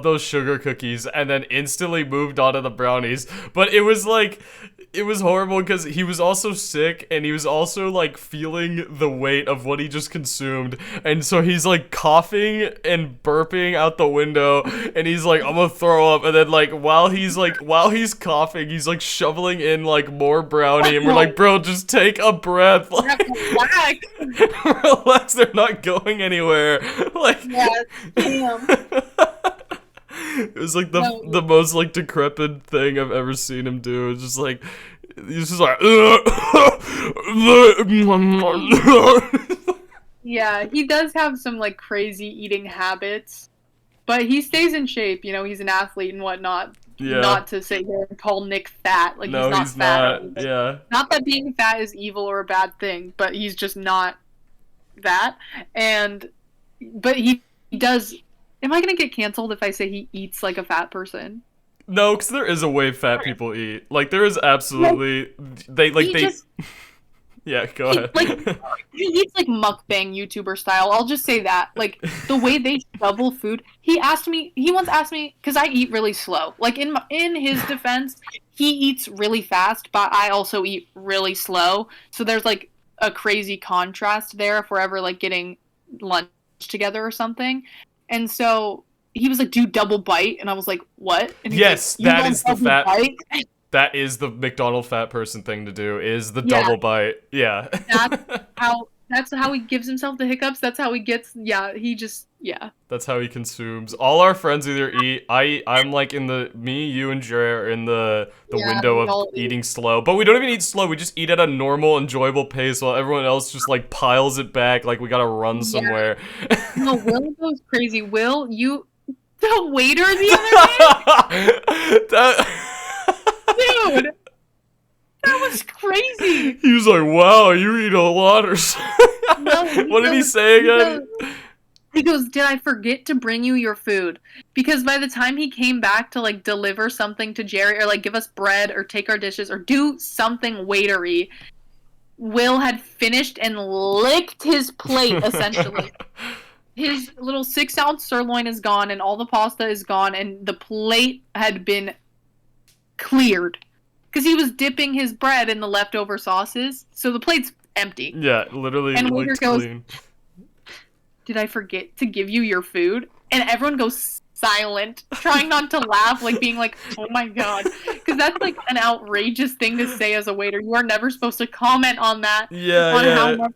A: those sugar cookies, and then instantly moved on to the brownies. But it was horrible because he was also sick, and he was also like feeling the weight of what he just consumed, and so he's like coughing and burping out the window, and he's like, I'm gonna throw up, and then like while he's coughing, he's like shoveling in like more brownie, and we're like, bro, just take a breath, like, relax, they're not going anywhere, like,
B: yes, damn.
A: It was like the most like decrepit thing I've ever seen him do. It's just like He's just like.
B: Yeah, he does have some like crazy eating habits, but he stays in shape. You know, he's an athlete and whatnot.
A: Yeah.
B: Not to sit here and call Nick fat. Like
A: No,
B: he's not fat.
A: not. Yeah.
B: Not that being fat is evil or a bad thing, but he's just not that. But he does. Am I gonna get canceled if I say he eats like a fat person?
A: No, because there is a way fat people eat. Like there is absolutely they. Yeah, go ahead.
B: He eats like mukbang YouTuber style. I'll just say that. Like the way they shovel food. He once asked me because I eat really slow. Like in his defense, he eats really fast, but I also eat really slow. So there's like a crazy contrast there if we're ever like getting lunch together or something. And so he was like, "Do double bite," and I was like, "What?" And he's
A: yes,
B: like,
A: that is the fat.
B: Bite?
A: That is the McDonald fat person thing to do. Is the double bite? Yeah.
B: That's how he gives himself the hiccups. That's how he gets. Yeah, he just. Yeah.
A: That's how he consumes. All our friends either eat. I'm like in the you and Jerry are in the window of eating slow, but we don't even eat slow. We just eat at a normal, enjoyable pace while everyone else just like piles it back like we gotta run somewhere.
B: No, Will goes crazy. Will, the waiter the other day. Dude, that was crazy.
A: He was like, "Wow, you eat a lot," or something. What did he say again?
B: He goes, "Did I forget to bring you your food?" Because by the time he came back to like deliver something to Jerry or like give us bread or take our dishes or do something waitery, Will had finished and licked his plate essentially. His little 6-ounce sirloin is gone and all the pasta is gone and the plate had been cleared because he was dipping his bread in the leftover sauces, so the plate's empty.
A: Yeah, literally.
B: And waiter goes,
A: clean.
B: "Did I forget to give you your food?" And everyone goes silent, trying not to laugh, like being like, "Oh my god," because that's like an outrageous thing to say as a waiter. You are never supposed to comment on that.
A: Yeah.
B: How much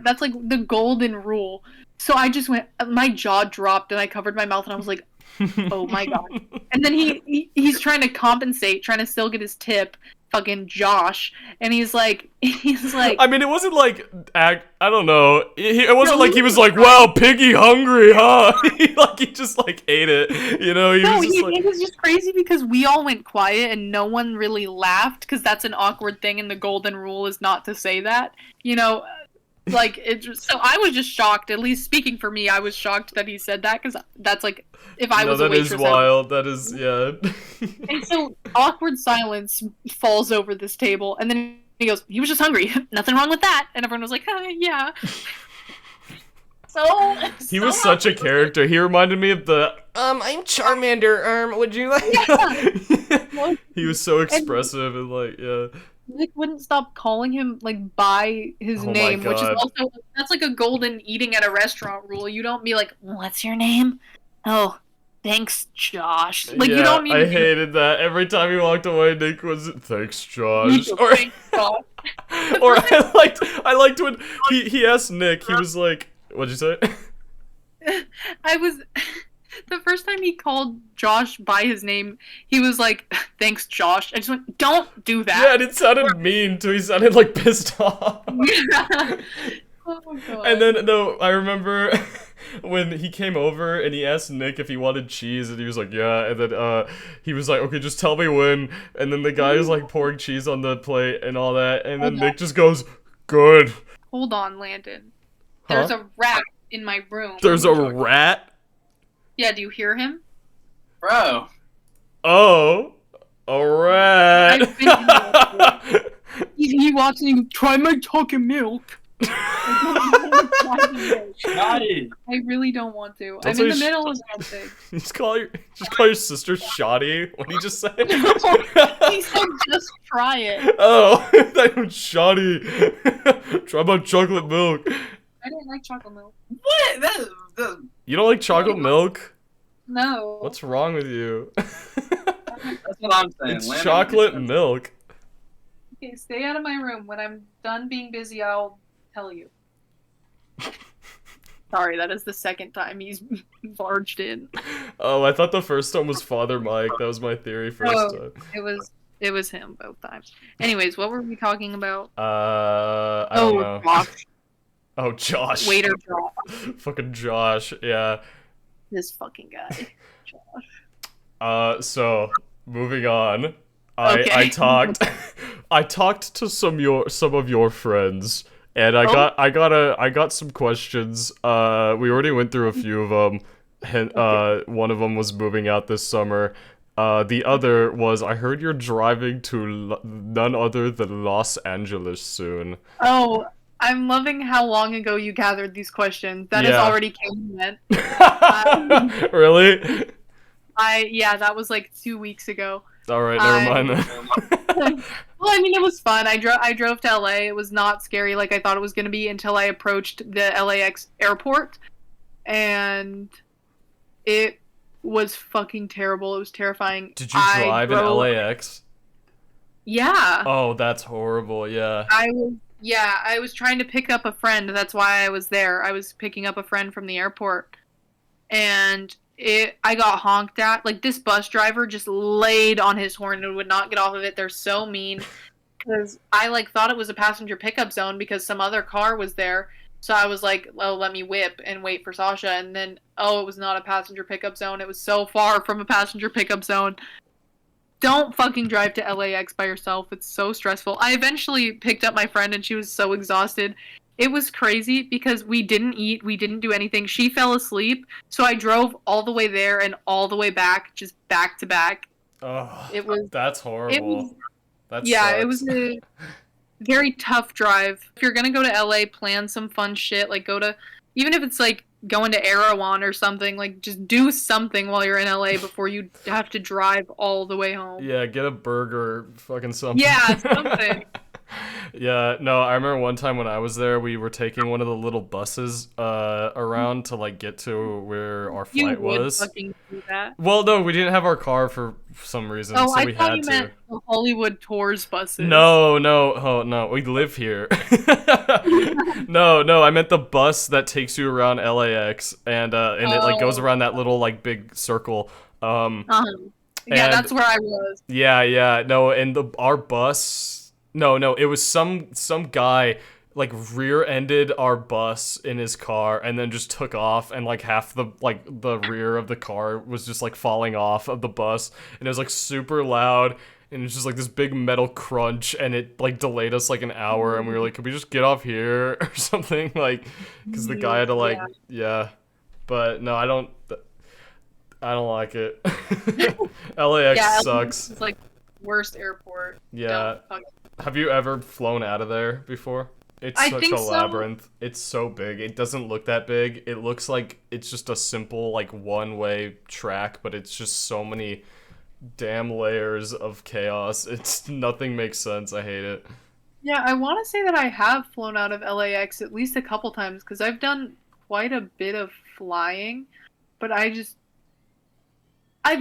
B: that's like the golden rule. So I just went, my jaw dropped, and I covered my mouth, and I was like, "Oh my god!" And then he's trying to compensate, trying to still get his tip, fucking Josh, and he's like,
A: I mean, it wasn't like I don't know. It wasn't like he was like, "Wow, piggy hungry, huh?" He just like ate it, you know.
B: It was just crazy because we all went quiet and no one really laughed because that's an awkward thing, and the golden rule is not to say that, you know. Like so I was just shocked. At least speaking for me, I was shocked that he said that because that's like if I was a waitress.
A: That is wild. That is
B: And so awkward silence falls over this table, and then he goes, "He was just hungry. Nothing wrong with that." And everyone was like, "Yeah."
A: He was such a character. He reminded me of the I'm Charmander. Would you like? Yeah. He was so expressive and like
B: Nick wouldn't stop calling him like by his name, which is also that's like a golden eating at a restaurant rule. You don't be like, "What's your name?" "Oh, thanks, Josh." Like you don't need.
A: I hated that. Every time he walked away, Nick was "Thanks, Josh." Or I liked when he asked Nick. He was like, "What'd you say?"
B: The first time he called Josh by his name, he was like, "Thanks, Josh." I just went, "Don't do that."
A: Yeah, and it sounded mean too. He sounded like pissed off.
B: Yeah. Oh my god.
A: And then I remember when he came over and he asked Nick if he wanted cheese, and he was like, "Yeah." And then he was like, "Okay, just tell me when." And then the guy was like pouring cheese on the plate and all that, and then Nick just goes, "Good."
B: Hold on, Landon. There's a rat in my room.
A: There's a rat?
B: Yeah, do you hear him?
D: Bro.
A: Oh, a rat.
B: He walks in and he goes, "Try my chocolate milk."
D: Shoddy.
B: I really don't want to. I'm in the middle of something.
A: Just call your sister Shoddy. What did you just say?
B: He said just try it.
A: Oh, that was Shoddy. Try my chocolate milk.
B: I don't like chocolate milk.
D: What?
A: You don't like chocolate milk?
B: No.
A: What's wrong with you?
D: That's what I'm saying.
A: It's chocolate milk.
B: Okay, stay out of my room. When I'm done being busy, I'll tell you. Sorry, that is the second time he's barged in.
A: Oh, I thought the first time was Father Mike. That was my theory first time.
B: It was It was him both times. Anyways, what were we talking about?
A: I don't know.
B: Josh.
A: Oh, Josh.
B: Waiter Josh.
A: Fucking Josh, yeah.
B: This fucking guy.
A: So moving on.
B: Okay.
A: I talked to some of your friends, and I got some questions. We already went through a few of them. One of them was moving out this summer. The other was, I heard you're driving to none other than Los Angeles soon.
B: Oh, I'm loving how long ago you gathered these questions. That has
A: Yeah.
B: already came in.
A: Really?
B: That was like 2 weeks ago.
A: Alright, never mind then.
B: Well, I mean, it was fun. I drove to LA. It was not scary like I thought it was going to be until I approached the LAX airport. And it was fucking terrible. It was terrifying.
A: Did you drive in LAX?
B: Yeah.
A: Oh, that's horrible, yeah.
B: I was trying to pick up a friend. That's why I was there. I was picking up a friend from the airport. And I got honked at. Like, this bus driver just laid on his horn and would not get off of it. They're so mean. Because I, like, thought it was a passenger pickup zone because some other car was there. So I was like, oh, let me whip and wait for Sasha. And then, it was not a passenger pickup zone. It was so far from a passenger pickup zone. Don't fucking drive to LAX by yourself. It's so stressful. I eventually picked up my friend and she was so exhausted. It was crazy because we didn't eat. We didn't do anything. She fell asleep. So I drove all the way there and all the way back, just back to back.
A: Oh,
B: That's
A: horrible.
B: It was a very tough drive. If you're going to go to LA, plan some fun shit. Like, even if it's like going to Erewhon or something, like, just do something while you're in LA before you have to drive all the way home.
A: Yeah, get a burger, fucking something.
B: Yeah, something.
A: Yeah, no, I remember one time when I was there, we were taking one of the little buses around to, like, get to where our flight was.
B: Fucking do that.
A: Well, no, we didn't have our car for some reason, so we
B: I thought
A: had
B: you
A: to.
B: meant the Hollywood Tours buses.
A: No, we live here. No, I meant the bus that takes you around LAX, and it, like, goes around that little, like, big circle.
B: Yeah, that's where I was.
A: Yeah, no, and our bus... No, it was some guy, like, rear-ended our bus in his car and then just took off, and, like, half the rear of the car was just, like, falling off of the bus, and it was, like, super loud, and it was just, like, this big metal crunch, and it, like, delayed us, like, an hour, and we were like, could we just get off here or something, like, because the guy had to, like, yeah. But, no, I don't like it. LAX sucks.
B: It's, like, worst airport.
A: Yeah. Have you ever flown out of there before? It's such a labyrinth. It's so big. It doesn't look that big. It looks like it's just a simple, like, one-way track, but it's just so many damn layers of chaos. Nothing makes sense. I hate it.
B: Yeah, I want to say that I have flown out of LAX at least a couple times because I've done quite a bit of flying, but I've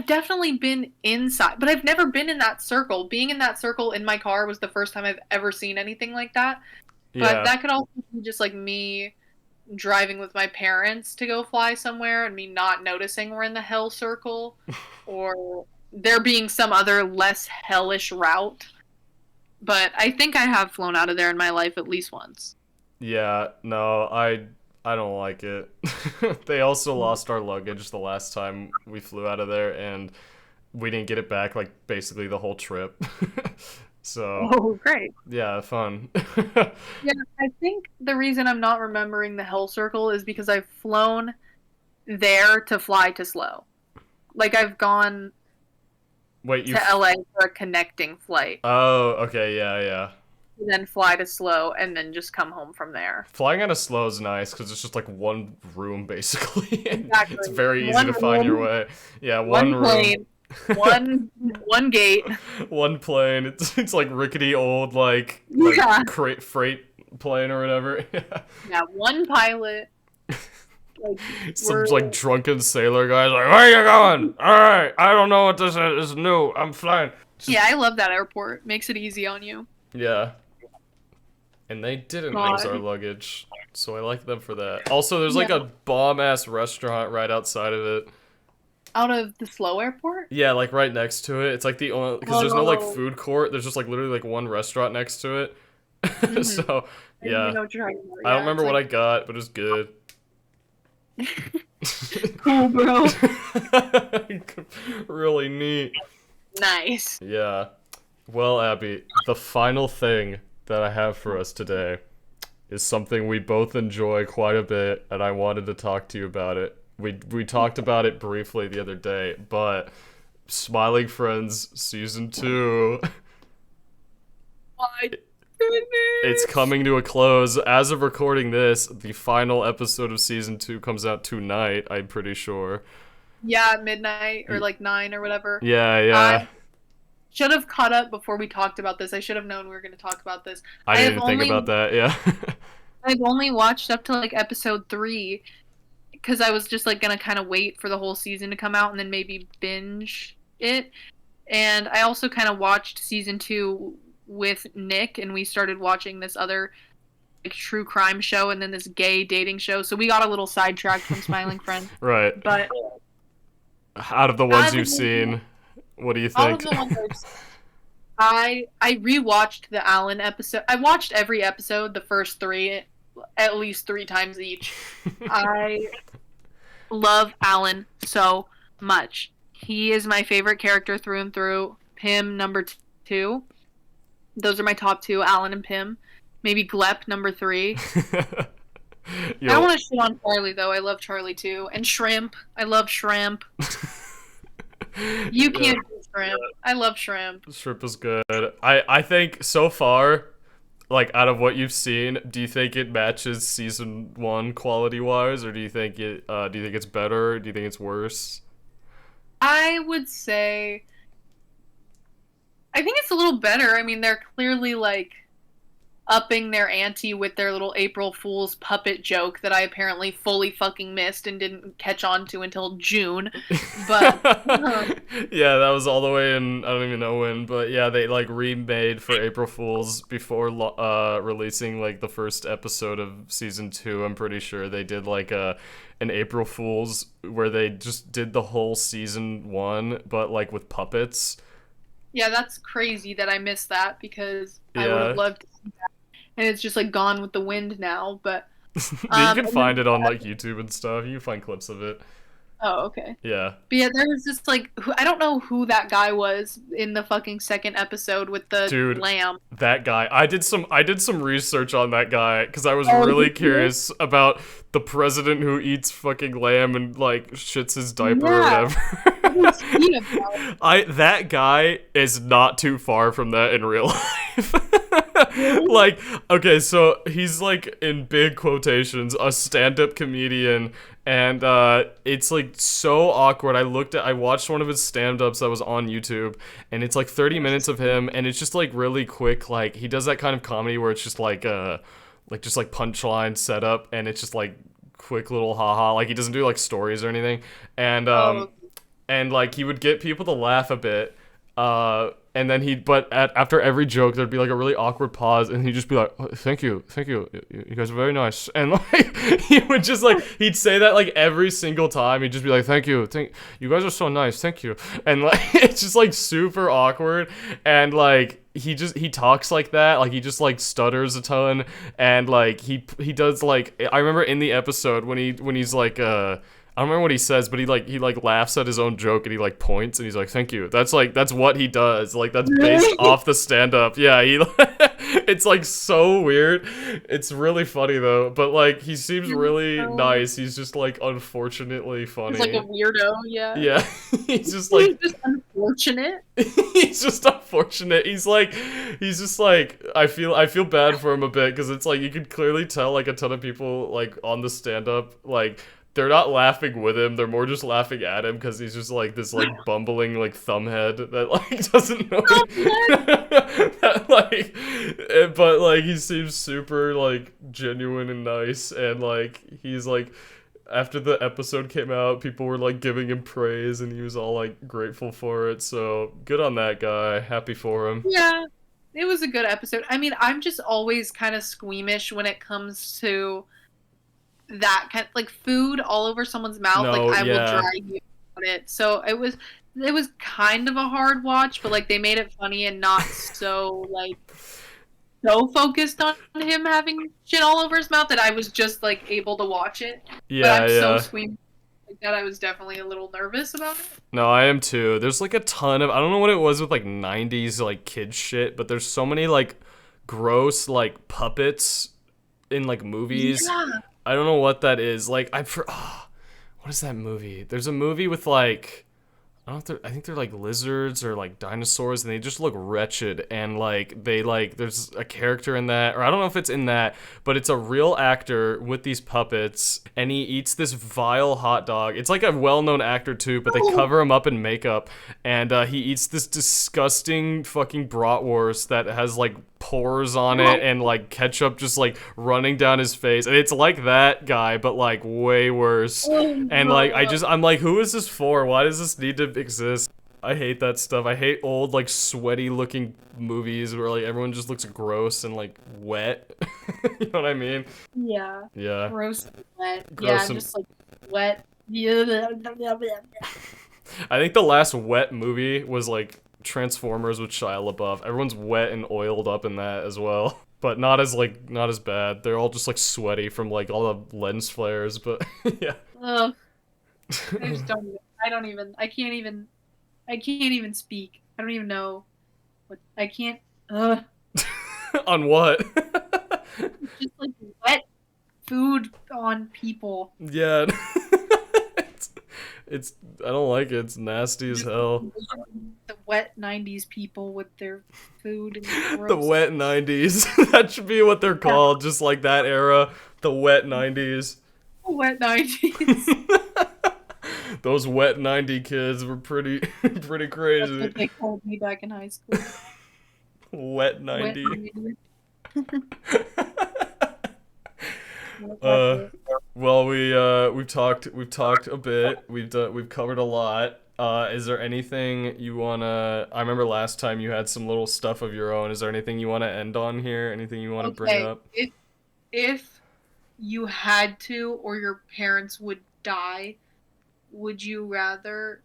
B: definitely been inside, but I've never been in that circle. Being in that circle in my car was the first time I've ever seen anything like that. But that could also be just like me driving with my parents to go fly somewhere and me not noticing we're in the hell circle, or there being some other less hellish route. But I think I have flown out of there in my life at least once.
A: Yeah, no, I don't like it. They also lost our luggage the last time we flew out of there, and we didn't get it back, like, basically the whole trip. So...
B: Oh, great.
A: Yeah, fun.
B: Yeah, I think the reason I'm not remembering the hell circle is because I've flown there to fly to SLO. Like, I've gone to LA for a connecting flight.
A: Oh, okay, yeah.
B: Then fly to SLO and then just come home from there.
A: Flying out of SLO is nice because it's just like one room basically.
B: Exactly.
A: It's very easy to find your way. Yeah, one room.
B: Plane, one gate.
A: One plane. It's like rickety old like freight plane or whatever.
B: Yeah, one pilot. Like,
A: some like drunken sailor guy's like, where are you going? Alright, I don't know what this is. It's new. I'm flying.
B: Yeah, I love that airport. Makes it easy on you.
A: Yeah. And they didn't lose our luggage, so I like them for that. Also, there's like a bomb-ass restaurant right outside of it.
B: Out of the slow airport?
A: Yeah, like right next to it. It's like the only because there's no like
B: Oh.
A: food court. There's just like literally like one restaurant next to it.
B: Mhm.
A: So
B: I don't even
A: yeah,
B: know what you're talking about.
A: I don't
B: Yeah,
A: remember
B: it's
A: what I got, but it was good.
B: cool, bro.
A: Really neat.
B: Nice.
A: Yeah. Well, Abby, the final thing that I have for us today is something we both enjoy quite a bit, and I wanted to talk to you about it. We talked about it briefly the other day, but Smiling Friends Season 2,
B: My goodness.
A: it's coming to a close. As of recording this, the final episode of Season 2 comes out tonight, I'm pretty sure.
B: Yeah, midnight or like 9 or whatever.
A: Yeah, yeah.
B: I should have caught up before we talked about this. I should have known we were going to talk about this.
A: I
B: have
A: didn't think
B: only-
A: about that, yeah.
B: I've only watched up to like episode 3 because I was just like going to kind of wait for the whole season to come out and then maybe binge it. And I also kind of watched season 2 with Nick, and we started watching this other like true crime show and then this gay dating show. So we got a little sidetracked from Smiling Friends.
A: Right.
B: But
A: Out of the ones
B: Out of
A: you've
B: the-
A: seen, what do you
B: all of
A: think?
B: the ones I've seen, I rewatched the Alan episode. I watched every episode, the first 3, at least 3 times each. I love Alan so much. He is my favorite character through and through. Pim number 2. Those are my top 2, Alan and Pim. Maybe Glep number 3. I
A: Yo,
B: don't want to shit on Charlie though. I love Charlie too. And Shrimp. I love Shrimp. You can't do Shrimp. I love Shrimp.
A: Shrimp is good. I think so far, like out of what you've seen, do you think it matches season 1 quality wise, or do you think it's better? Do you think it's worse?
B: I would say I think it's a little better. I mean, they're clearly like upping their ante with their little April Fool's puppet joke that I apparently fully fucking missed and didn't catch on to until June. But
A: Yeah, that was all the way in, I don't even know when, but yeah, they like remade for April Fools before releasing like the first episode of season 2. I'm pretty sure they did like an April Fools where they just did the whole season 1 but like with puppets.
B: yeah, that's crazy that I missed that because I would
A: Yeah.
B: have loved to see that. And it's just like gone with the wind now, but
A: You
B: and
A: can
B: then-
A: find it on like YouTube and stuff. You can find clips of it.
B: oh, okay.
A: Yeah.
B: But yeah, there was just like I don't know who that guy was in the fucking second episode with the
A: Dude.
B: lamb.
A: That guy. I did some research on that guy because I was
B: Oh,
A: really
B: did you?
A: curious about the president who eats fucking lamb and like shits his diaper or
B: Yeah.
A: whatever.
B: What is he about?
A: That guy is not too far from that in real life. Like, okay, so he's like in big quotations a stand-up comedian, and it's like so awkward. I watched one of his stand-ups that was on YouTube, and it's like 30 minutes of him, and it's just like really quick. Like he does that kind of comedy where it's just like just like punchline setup, and it's just like quick little haha. Like he doesn't do like stories or anything, and and like he would get people to laugh a bit, and then after every joke there'd be like a really awkward pause, and he'd just be like, oh, thank you, you guys are very nice, and like he would just like he'd say that like every single time. He'd just be like, thank you guys are so nice, thank you, and like it's just like super awkward, and like he talks like that, like he just like stutters a ton, and like he does like, I remember in the episode when he's like I don't remember what he says, but he laughs at his own joke, and he like points and he's like, thank you. That's what he does. Like that's based off the stand-up. Yeah, it's like so weird. It's really funny though, but like he seems really nice. He's just like unfortunately funny.
B: He's like a weirdo, yeah.
A: Yeah, he's just like
B: He's just unfortunate.
A: he's just unfortunate. He's just like I feel bad for him a bit because it's like you could clearly tell like a ton of people like on the stand-up like they're not laughing with him, they're more just laughing at him because he's just like this like bumbling like thumbhead that like doesn't know that, like, but like he seems super like genuine and nice, and like he's like after the episode came out people were like giving him praise and he was all like grateful for it, so good on that guy, happy for him.
B: Yeah. It was a good episode. I mean, I'm just always kind of squeamish when it comes to that kind like food all over someone's mouth.
A: No,
B: like I
A: yeah.
B: will dry you. it. So it was kind of a hard watch, but like they made it funny and not so like so focused on him having shit all over his mouth that I was just like able to watch it. But
A: Yeah,
B: I'm so
A: yeah.
B: sweet like that. I was definitely a little nervous about it.
A: No, I am too. There's like a ton of, I don't know what it was with like 90s like kid shit, but there's so many like gross like puppets in like movies.
B: Yeah.
A: I don't know what that is. Like what is that movie? There's a movie with like, I don't know if I think they're like lizards or like dinosaurs, and they just look wretched. And like they like there's a character in that, or I don't know if it's in that, but it's a real actor with these puppets, and he eats this vile hot dog. It's like a well-known actor too, but they cover him up in makeup, and he eats this disgusting fucking bratwurst that has like pores on it and like ketchup just like running down his face, and it's like that guy but like way worse. And like I'm like, who is this for? Why does this need to exist? I hate that stuff. I hate old like sweaty looking movies where like everyone just looks gross and like wet. You know what I mean?
B: Yeah.
A: Yeah.
B: Gross and wet.
A: Gross
B: yeah,
A: and-
B: just like wet.
A: I think the last wet movie was like Transformers with Shia LaBeouf. Everyone's wet and oiled up in that as well. But not as bad. They're all just like sweaty from like all the lens flares, but yeah.
B: Ugh. I just don't even, I can't even speak. I don't even know what, I can't,
A: On what?
B: just like wet food on people.
A: Yeah. it's I don't like it. It's nasty as hell.
B: The wet 90s people with their food and
A: The
B: gross.
A: wet 90s. That should be what they're called, just like that era. The wet 90s.
B: Wet 90s.
A: Those wet 90 kids were pretty
B: That's
A: crazy.
B: what they called me back in high school.
A: Wet 90.
B: Wet
A: Well, we've talked a bit. We've covered a lot. Is there anything you wanna? I remember last time you had some little stuff of your own. Is there anything you wanna end on here? Anything you wanna bring up?
B: If you had to, or your parents would die, would you rather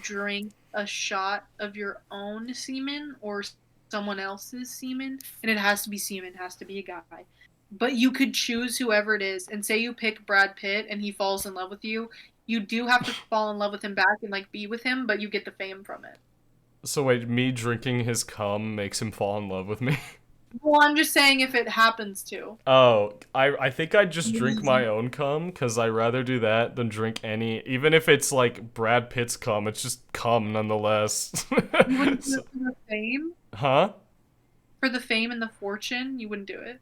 B: drink a shot of your own semen or someone else's semen? And it has to be semen, it has to be a guy. But you could choose whoever it is, and say you pick Brad Pitt and he falls in love with you. You do have to fall in love with him back and like be with him, but you get the fame from it.
A: So wait, me drinking his cum makes him fall in love with me?
B: Well, I'm just saying if it happens to.
A: Oh, I think I'd just drink my own cum, because I'd rather do that than drink any, even if it's like Brad Pitt's cum, it's just cum nonetheless.
B: You wouldn't do it for the fame?
A: Huh?
B: For the fame and the fortune, you wouldn't do it.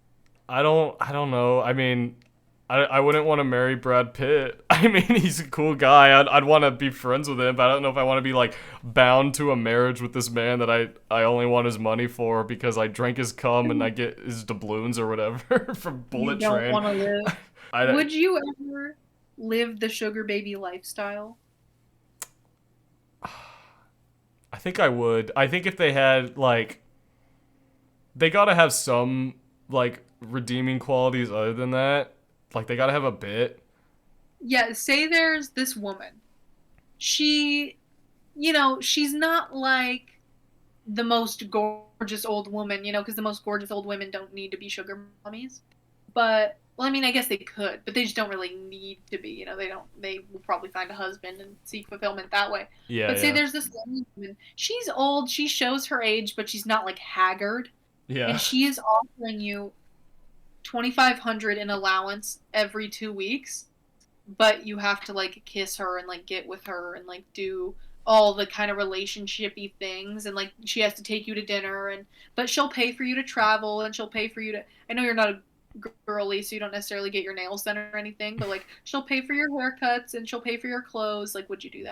A: I don't know. I mean, I wouldn't want to marry Brad Pitt. I mean, he's a cool guy. I'd want to be friends with him, but I don't know if I want to be like bound to a marriage with this man that I only want his money for because I drank his cum and I get his doubloons or whatever from Bullet
B: You don't
A: Train.
B: want to live.
A: I,
B: Would you ever live the sugar baby lifestyle?
A: I think I would. I think if they had like, they gotta have some like redeeming qualities other than that. Like they gotta have a bit.
B: Yeah, say there's this woman. She, she's not like the most gorgeous old woman, because the most gorgeous old women don't need to be sugar mommies. But, well, I mean, I guess they could, but they just don't really need to be, they will probably find a husband and seek fulfillment that way.
A: Yeah.
B: But say
A: yeah.
B: there's this woman, she's old, she shows her age, but she's not like haggard.
A: Yeah.
B: And she is offering you $2,500 in allowance every 2 weeks, but you have to like kiss her and like get with her and like do all the kind of relationshipy things, and like she has to take you to dinner, but she'll pay for you to travel, and she'll pay for you to, I know you're not a girly, so you don't necessarily get your nails done or anything, but like she'll pay for your haircuts and she'll pay for your clothes. Like, would you do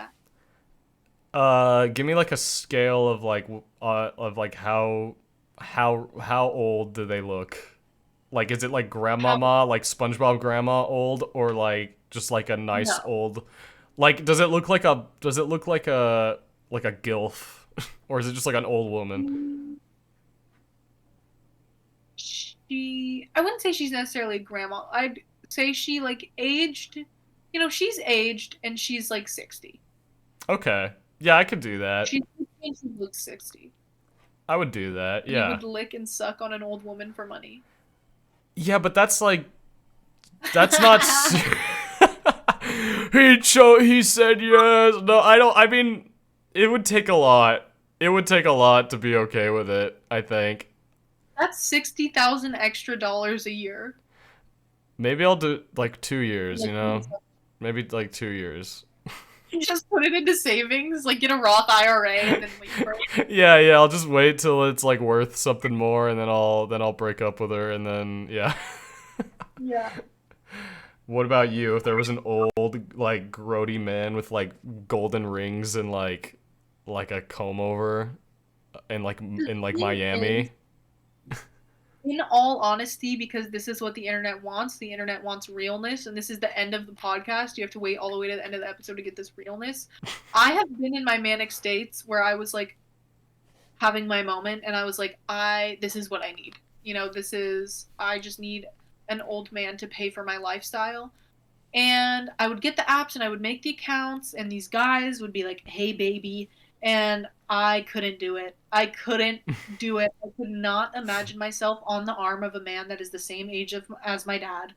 B: that?
A: Give me like a scale of like how old do they look? Like, is it like grandmama, like SpongeBob grandma old, or like just like a nice old? Like, does it look like a gilf, or is it just like an old woman?
B: I wouldn't say she's necessarily a grandma. I'd say she like aged. She's aged and she's like 60.
A: Okay. Yeah, I could do that.
B: She looks 60.
A: I would do that.
B: You
A: Yeah.
B: would lick and suck on an old woman for money.
A: Yeah, but that's like that's not he said yes. No, I don't. I mean, it would take a lot. It would take a lot to be okay with it, I think.
B: That's $60,000 extra dollars a year.
A: Maybe I'll do like 2 years, you know? Maybe like 2 years.
B: Just put it into savings, like get a Roth IRA and then wait for it.
A: Yeah, I'll just wait till it's like worth something more and then I'll break up with her and then yeah.
B: Yeah.
A: What about you? If there was an old like grody man with like golden rings and like a comb over in like Miami?
B: In all honesty, because this is what the internet wants realness, and this is the end of the podcast. You have to wait all the way to the end of the episode to get this realness. I have been in my manic states where I was like having my moment and I was like, this is what I need. You know, I just need an old man to pay for my lifestyle. And I would get the apps and I would make the accounts and these guys would be like, hey baby, and I couldn't do it. I couldn't do it. I could not imagine myself on the arm of a man that is the same age as my dad.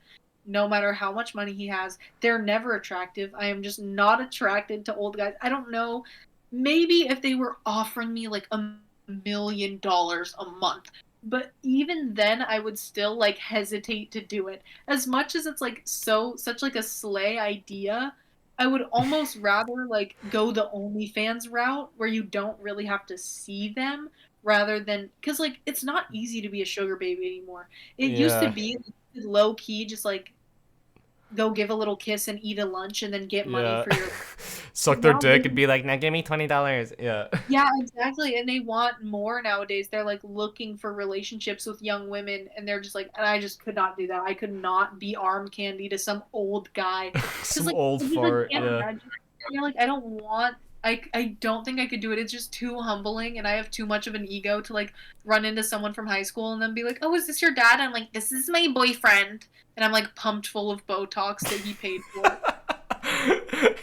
B: No matter how much money he has, they're never attractive. I am just not attracted to old guys. I don't know. Maybe if they were offering me like $1 million a month. But even then, I would still like hesitate to do it. As much as it's like such like a slay idea, I would almost rather like go the OnlyFans route where you don't really have to see them rather than, because like it's not easy to be a sugar baby anymore. It used to be low key, just like go give a little kiss and eat a lunch and then get money for your
A: suck their dick and be like, now give me $20. Yeah.
B: Yeah, exactly. And they want more nowadays. They're like looking for relationships with young women and they're just like, and I just could not do that. I could not be arm candy to some old guy.
A: Some
B: like,
A: old fart,
B: yeah. You're like, I don't think I could do it. It's just too humbling and I have too much of an ego to like run into someone from high school and then be like, oh, is this your dad? I'm like, this is my boyfriend. And I'm like pumped full of Botox that he paid for.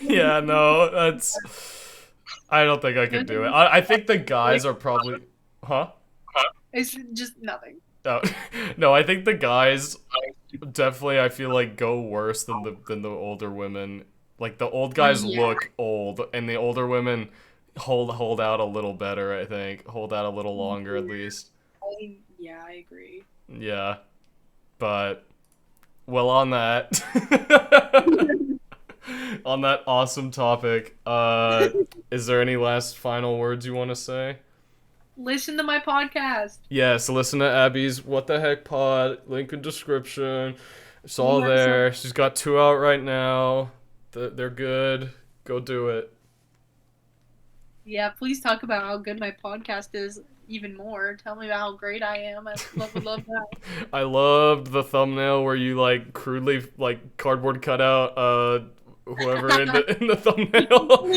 A: Yeah, no, I don't think I could do it. I think the guys are probably... Huh?
B: It's just nothing.
A: Oh. No, I think the guys definitely, I feel like, go worse than the older women. Like, the old guys look old, and the older women hold out a little better, I think. Hold out a little longer, at least.
B: Yeah, I agree.
A: Yeah. But, well, on that... on that awesome topic, is there any last final words you want to say?
B: Listen to my podcast.
A: Yes, listen to Abby's What the Heck Pod, link in description. It's all there. She's got 2 out right now. They're good. Go do it.
B: Yeah, please talk about how good my podcast is even more. Tell me about how great I am. I would love that. I
A: loved the thumbnail where you like crudely like cardboard cut out whoever in the thumbnail.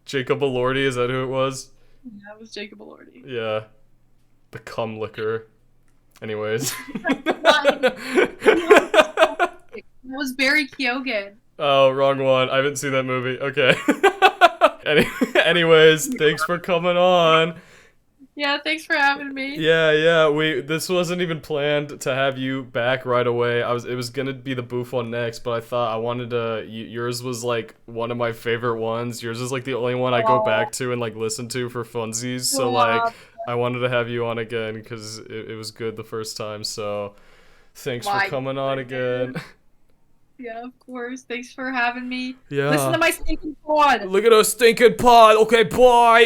A: Jacob Elordi, is that who it was?
B: Yeah, it was Jacob Elordi.
A: Yeah. The cum licker. Anyways.
B: It was Barry Keoghan.
A: Oh, wrong one. I haven't seen that movie. Okay. Anyways, thanks for coming on.
B: Yeah, thanks for having me.
A: Yeah. This wasn't even planned to have you back right away. It was gonna be the Boof one next, but I thought I wanted to. Yours was like one of my favorite ones. Yours is like the only one I go back to and like listen to for funsies. So like, I wanted to have you on again because it was good the first time. So, thanks for coming on again.
B: Yeah, of course. Thanks for having me.
A: Yeah.
B: Listen to my stinking pod.
A: Look at our stinking pod. Okay, bye.